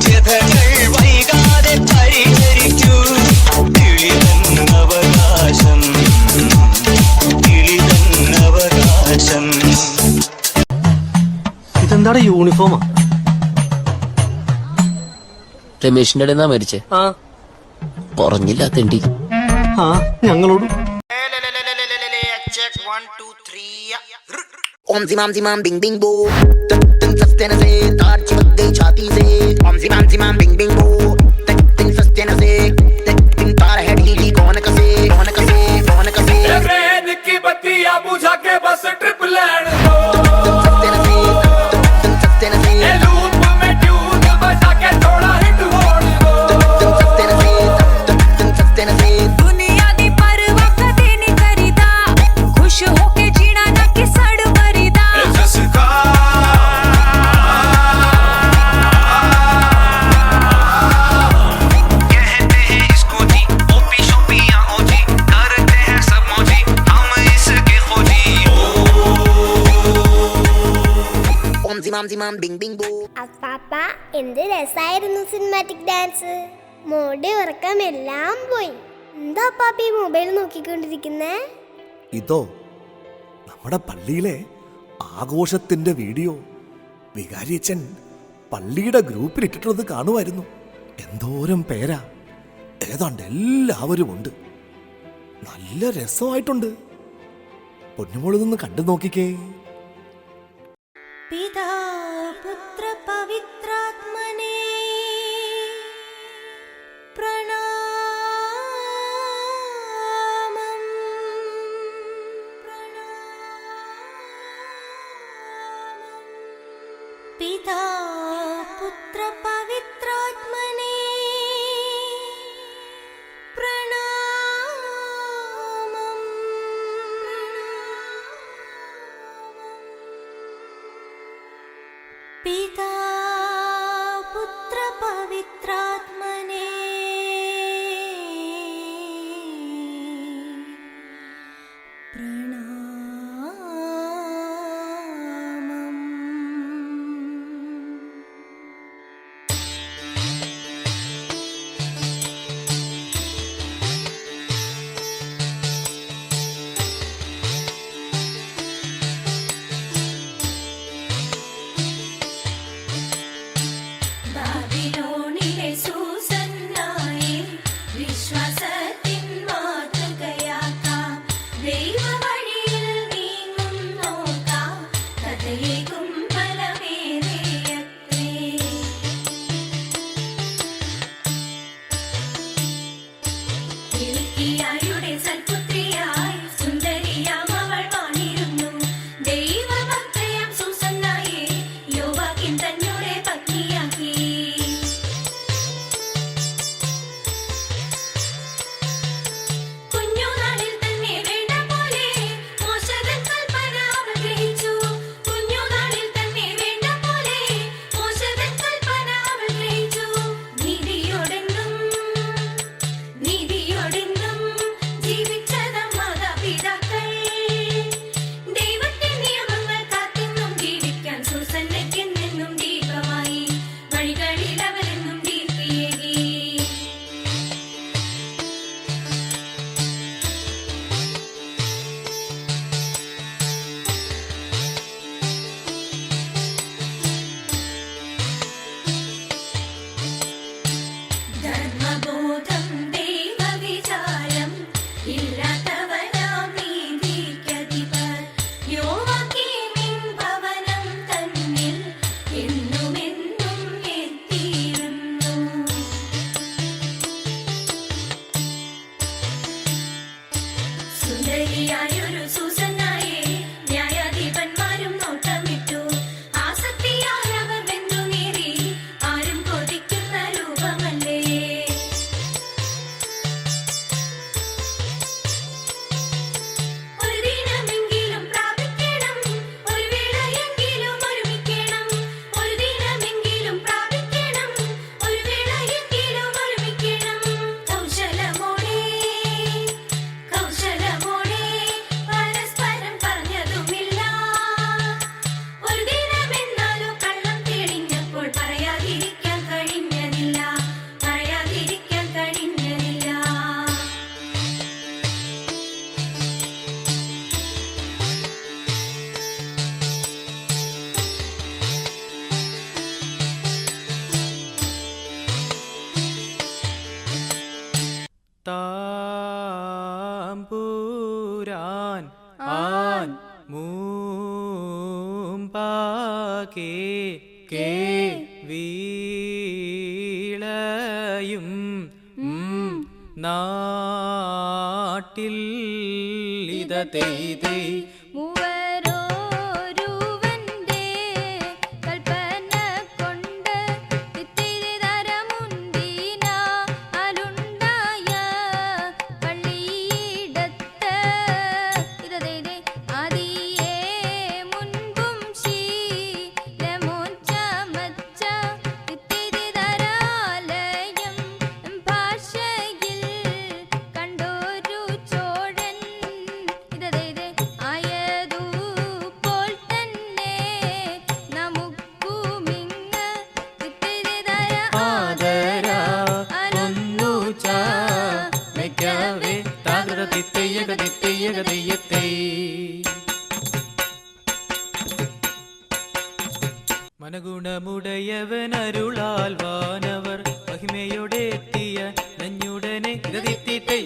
വ്യഥകൾ വൈകാതെ പരിഹരിക്കൂ. കിളിതൻ അവകാശം, കിളിതൻ അവകാശം. ഇതെന്താടെ യൂണിഫോമാ? രമേശിന്റെ ഇടന്നാ മരിച്ചേ? പറഞ്ഞില്ല തെണ്ടി. ഞങ്ങളോടും Om zimam zimam bing bing boo, tin sastena se taar chimak gayi chhati se. Om zimam zimam bing bing boo, tin sastena se tin taar hai ढीली कौन कसे कौन कसे कौन कसे. ट्रेन की बत्तियां बुझा के बस ट्रिप लैंड दो, tin sastena se लूप में ट्यून बजा के थोड़ा हिट होड़ दो. tin sastena se दुनिया दी परवाह कदे नहीं करीदा, खुश होके जीना ना कि सड़ मरीदा. zimam bing bing boo. അപ്പാപ്പ എന്ത് രസായിരുന്നു സിനിമാറ്റിക് ഡാൻസ്. മോടെ ഉറക്കം എല്ലാം പോയി. എന്താ അപ്പാപ്പ ഈ മൊബൈൽ നോക്കിക്കൊണ്ടിരിക്കുന്നേ? ഇതോ നമ്മുടെ പള്ളിയിലെ ആഘോഷത്തിന്റെ വീഡിയോ വികാരിയച്ഛൻ പള്ളിയുടെ ഗ്രൂപ്പിൽ ഇട്ടിട്ടുള്ളത് കാണുമായിരുന്നു. എന്തോരം പേരാ, ഏതാണ്ട് എല്ലാവരും ഉണ്ട്. നല്ല രസമായിട്ടുണ്ട്. പൊന്നുമോളിൽ നിന്ന് കണ്ടു നോക്കിക്കേ. പിതാ പുത്ര പവിത്രാത്മനേ പ്രണാമം. പിതാ പുത്ര പവിത്രാത്മനേ പ്രണാമം. പിതാ പുത്ര പവിത്രാത്മനേ ബാബിലോണിലെ സൂസന്നായി വിശ്വാസത്തിൻ മാതൃകയാക്കാം. ദൈവവഴിയിൽ നീങ്ങും നോക്കാം. കഥയേകും ഫലമേറെയത്രേ. ഇൽക്കിയായുടെ സൽപുത്രിയായി സുന്ദരിയാം അവൾ വാണിരുന്നു. ദൈവഭക്തയാം സൂസന്നായെ യോവാക്കിൻ തന്നോടെ പത്നിയാക്കി. കുഞ്ഞുനാളിൽ തന്നെ വേണ്ട പോലെ മോശതൻ കൽപ്പന അവൾ ഗ്രഹിച്ചു. കുഞ്ഞുനാളിൽ തന്നെ വേണ്ട പോലെ മോശതൻ കൽപ്പന അവൾ ഗ്രഹിച്ചു. നീതിയോടെന്നും ജീവിച്ചതും മാതാപിതാക്കൾ. ദൈവത്തിന്റെ നിയമങ്ങൾ കാത്തെന്നും ജീവിക്കാൻ സൂസന്നയ്ക്കെന്നും ദീപമായി. വഴികളിൽ അവരെന്നും ദീപ്തിയേകി. ധർമ്മബോധം ദൈവവിചാരം ഇല്ലാത്തവനാം നീതിക്കധിപർ. യോവാക്കീമിൻ ഭവനം തന്നിൽ എന്നുമെന്നും എത്തിയിരുന്നു. സുന്ദരിയായൊരു സൂസന്നായെ ന്യായാധിപന്മാരും നോട്ടമിട്ടു. ആസക്തിയാൽ അവർ വെന്തുനീറി. ആരും കൊതിക്കുന്ന രൂപമല്ലേ. ഒരു ദിനമെങ്കിലും പ്രാപിക്കണം, ഒരു വേളയെങ്കിലും ഒരുമിക്കണം. ഒരു ദിനമെങ്കിലും പ്രാപിക്കണം, ഒരു വേളയെങ്കിലും ഒരുമിക്കണം. കൗശലമോടെ പരസ്പരം പറഞ്ഞതുമില്ല. ഒരു ദിനമെന്നാലോ കള്ളം തെളിഞ്ഞപ്പോൾ പറയാതിരിക്കാൻ കഴിഞ്ഞതില്ല. താമ്പൂരാൻ ആൻ മൂമ്പാകെ കേ വീളയും നാട്ടിൽ ഇത തെയ്തേ മൂവരോരുവന്റെ കൽപ്പന കൊണ്ട് ഇത്തിരി തരമുന്തിന അലുണ്ടായ പള്ളിയിടത്ത് ഇതേ ആദിയേ മുൻപും ശീലമോച്ചമച്ച ഇത്തിരി തരാലയം ഭാഷയിൽ കണ്ടോരു ചോഴൻ ഇതേ ആയ യഗദിത്തൈ മനഗുണമുടയവൻ അരുളാൽ വാനവർ മഹിമയോടെ എത്തിയ നഞ്ഞുടനെ യഗദിത്തൈ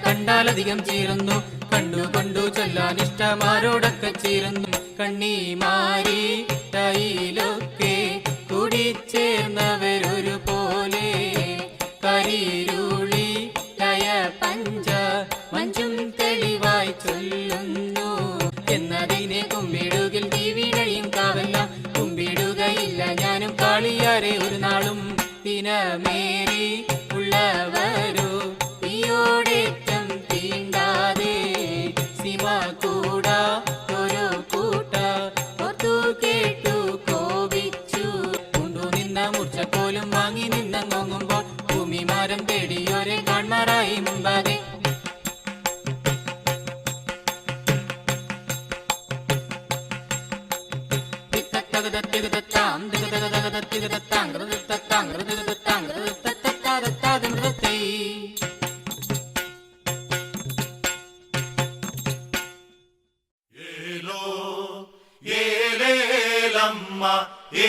കണ്ടാലധികം ചീരുന്നു കണ്ടു കൊണ്ടു ചൊല്ലാനിഷ്ടമാരോടൊക്കെ ചീരുന്നു കണ്ണിമാരി തൈലൊക്കെ കൂടിച്ചേർന്നവരൊരു പോലെ കരിരുളി ലയ പഞ്ച മഞ്ചും തെളിവായി ചൊല്ലുന്നു എന്നതിനെ കുമ്പിടുകിൽ തീവിഴയും കാവെല്ലാം കുമ്പിടുകയില്ല ഞാനും കാളിയാരെ ഒരു നാളും ദിനമേറി ഉള്ളവരോ ോടേറ്റം തീണ്ടാതെ സിമ കൂടാ ഓരോ കൂട്ട ഒത്തു കേട്ടു കോപിച്ചു കൊണ്ടു നിന്ന മുർച്ചക്കോലും വാങ്ങി നിന്നങ്ങോങ്ങുമ്പോൾ ഭൂമിമാരം തേടിയോരെ കാൺമാറായി മുമ്പാകെ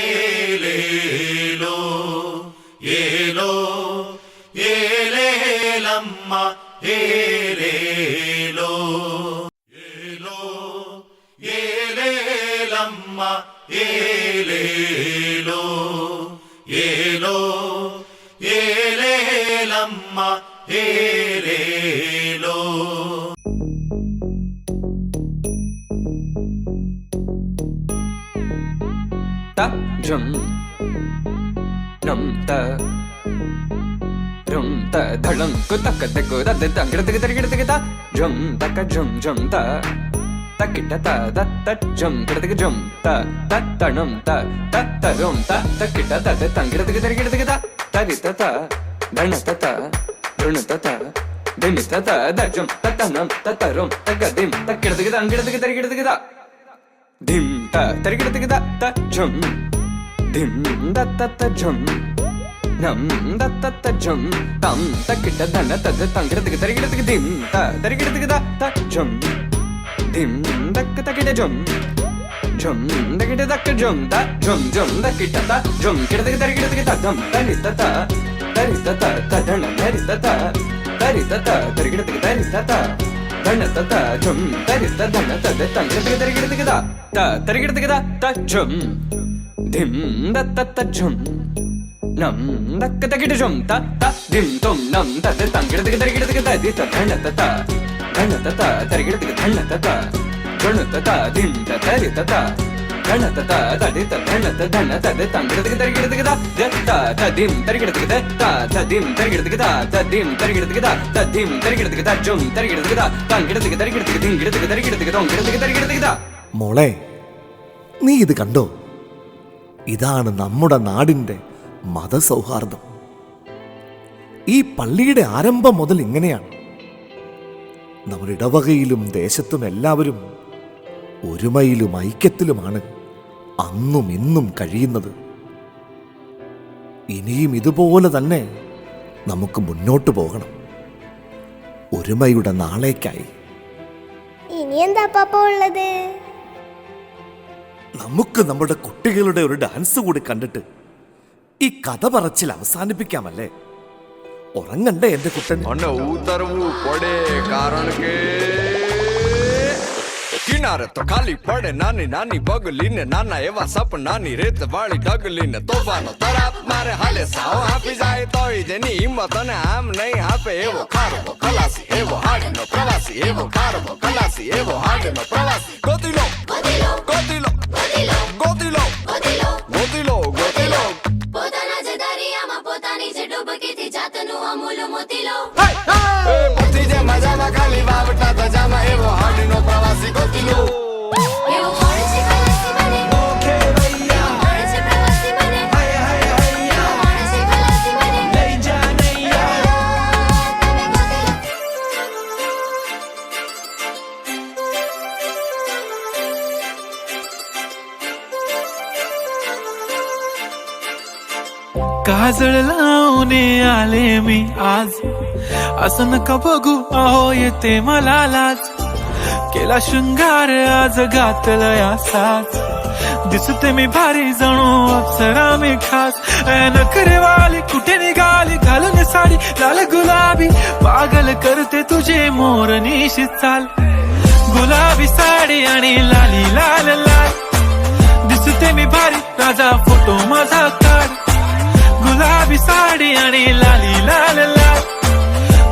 ഏലേലോ ഏലോ ഏലേലമ്മ ഏലേലോ ഏലോ ഏലേലമ്മ ഏലേലോ ഏലോ ഏലേലമ്മ ഏലേലോ Drum Drum ta Drum ta dhalam ko takka takku da da tangra tig tig tig ta Drum takka drum drum ta takita ta da ta drum tig drum ta ta tanam ta ta tarum ta takita ta da tangra tig tig ta tarita ta dana ta ta druna ta ta dimita ta da drum ta tanam ta tarum tagadim takita tig tangra tig ta dim ta tarigida tig ta drum dim da ta ta drum nam da ta ta drum tam takita dana ta da tangira tig tarigida tig dim ta tarigida tig ta drum dim da ka takita drum drum da kita da ka drum da drum drum da kita ta drum kita tig tarigida tig ta dum tarita ta ta dana tarita ta tarigida tig tarita ta dana ta ta drum tarita dana ta da tangira tig tarigida tig ta tarigida tig ta drum dim da ta ta drum nam da ka takita drum ta dim tom nam ta da tangira tig tarigida tig ta di ta dana ta ta tarigida tig dana ta dana ta dim ta tarita ta dana ta da di ta dana ta da tangira tig tarigida tig ta dim tarigida tig ta dim tarigida tig ta dim tarigida tig ta dim tarigida tig ta drum tarigida tig ta tangira tig tarigida tig dingira tig tarigida tig dongira tig tarigida tig ta മോളെ, നീ ഇത് കണ്ടോ? ഇതാണ് നമ്മുടെ നാടിൻ്റെ മതസൗഹാർദ്ദം. ഈ പള്ളിയുടെ ആരംഭം മുതൽ ഇങ്ങനെയാണ്. നമ്മുടെ ഇടവകയിലും ദേശത്തും എല്ലാവരും ഒരുമയിലും ഐക്യത്തിലുമാണ് അന്നും ഇന്നും കഴിയുന്നത്. ഇനിയും ഇതുപോലെ തന്നെ നമുക്ക് മുന്നോട്ട് പോകണം, ഒരുമയുടെ നാളേക്കായി. ഇനി എന്താ പാപ്പ ഉള്ളത്? നമുക്ക് നമ്മുടെ കുട്ടികളുടെ ഒരു ഡാൻസ് കൂടി കണ്ടിട്ട് ഈ കഥ പറച്ചിൽ അവസാനിപ്പിക്കാമല്ലേ? ഉറങ്ങണ്ടേ എന്റെ കുട്ടൻ? किनारे तो खाली पड़े नानी नानी बगली ने नाना एवा सपना नी रेत वाली डगली ने तोफानो तराप मारे हाले साओ हाफी जाए तो ही जेनी हिम्मत ने आम नहीं हापे एवो खारबो खलासी एवो हाड नो प्रवासी एवो खारबो खलासी एवो हाड नो प्रवासी गोतिलो गोतिलो गोतिलो गोतिलो गोतिलो गोतिलो गोतिलो પોતાના જ દરિયામાં પોતાની જ ડૂબકીથી જાતનું અમૂલ મોતીલો એ મોતી જે મજામાં ખાલી વાવટા તજામાં એવો હાડનો પ્રવાસી ગોતીલો એવો કોણ છે ખલાસી બને ઓકે ભૈયા કોણ છે પ્રવાસી બને હાય હાય હૈયા કોણ છે ખલાસી બને લઈ જા નૈયા તમે ગોતીલો काजळ लावणे आले मी आज, असं नका बघू अहो येते मला लाज. केला शृंगार आज घातलं असाच, दिसते मी भारी जणू अप्सरा मी खास. नखरेवाली कुठे निघाली घालून साडी लाल गुलाबी, पागल करते तुझे मोरनीशी चाल. गुलाबी साडी आणि लाली लाल लाल, दिसते मी भारी राजा फोटो माझा काढ. गुलाबी साडी आणि लाली लाल लाल,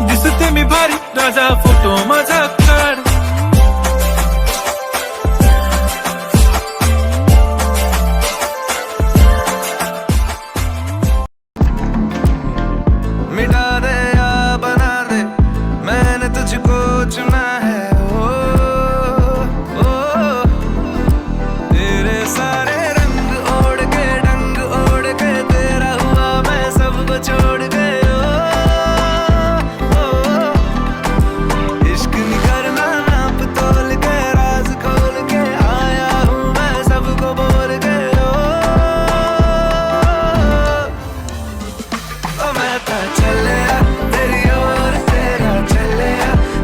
दिसते मी भारी राजा फोटो माझा काढ. मिटा दे या बना दे, मैंने तुझको चुना है. ओ, ओ, तेरे सारे रंग ओढ़ के डंग ओढ़ के तेरा हुआ मैं सबको छोड़ के. ओ, इश्क नहीं करना नाप तोल के, राज खोल के आया हूँ मैं सबको बोल के. ओ मैं तो चले तेरी ओर, तेरा चले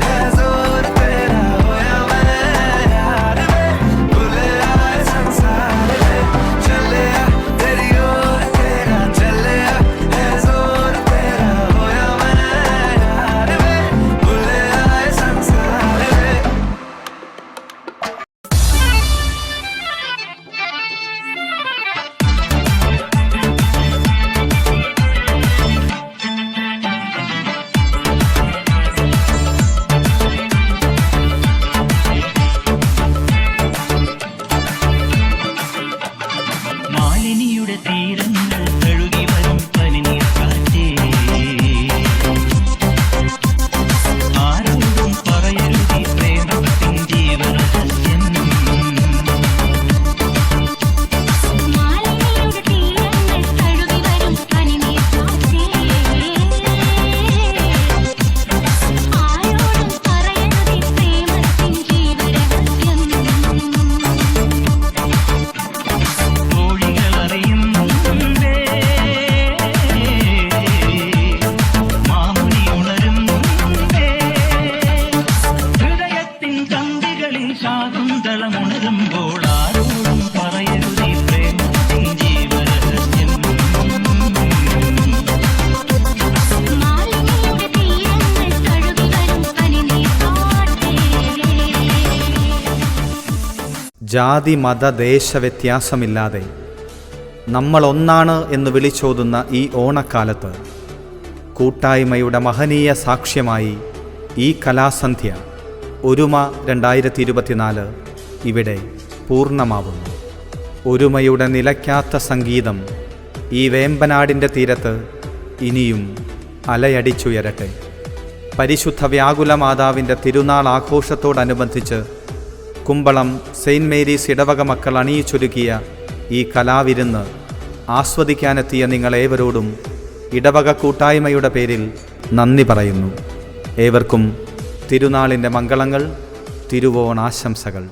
है जोर तेरा होया मैं यार में, भूले आए संसार में. चले तेरी ओर, तेरा चले है जोर तेरा होया मैं यार में, भूले आए संसार में. മാലിനിയുടെ തീരങ്ങൾ തഴുകി വരും പനിനീർ കാറ്റേ, ആരോടും പറയരുതി പ്രേമത്തിൻ ജീവരഹസ്യം. മാലിനിയുടെ തീരങ്ങൾ തഴുകി വരും പനിനീർ കാറ്റേ, ആരോടും പറയരുതേ പ്രേമത്തിൻ ജീവരഹസ്യം. കോഴികൾ അറിയുന്നുണ്ടേ, മാമുനി ഉണരുന്നുണ്ടേ, ഹൃദയത്തിൻ കമ്പികളിൽ ശാകുന്തളമുണരുമ്പോൾ ആരോടും പറയരുതേ പ്രേമത്തിൻ ജീവരഹസ്യം. മാലിനിയുടെ തീരങ്ങൾ തഴുകി വരും പനിനീർ കാറ്റേ. ജാതി മത ദേശ വ്യത്യാസമില്ലാതെ നമ്മളൊന്നാണ് എന്ന് വിളിച്ചോതുന്ന ഈ ഓണക്കാലത്ത് കൂട്ടായ്മയുടെ മഹനീയ സാക്ഷ്യമായി ഈ കലാസന്ധ്യ ഒരുമ 2024 ഇവിടെ പൂർണ്ണമാവുന്നു. ഒരുമയുടെ നിലയ്ക്കാത്ത സംഗീതം ഈ വേമ്പനാടിൻ്റെ തീരത്ത് ഇനിയും അലയടിച്ചുയരട്ടെ. പരിശുദ്ധ വ്യാകുല മാതാവിൻ്റെ തിരുനാൾ ആഘോഷത്തോടനുബന്ധിച്ച് കുമ്പളം സെയിൻറ്റ് മേരീസ് ഇടവക മക്കൾ അണിയിച്ചൊരുക്കിയ ഈ കലാവിരുന്ന് ആസ്വദിക്കാനെത്തിയ നിങ്ങളേവരോടും ഇടവക കൂട്ടായ്മയുടെ പേരിൽ നന്ദി പറയുന്നു. ഏവർക്കും തിരുനാളിൻ്റെ മംഗളങ്ങൾ, തിരുവോണാശംസകൾ.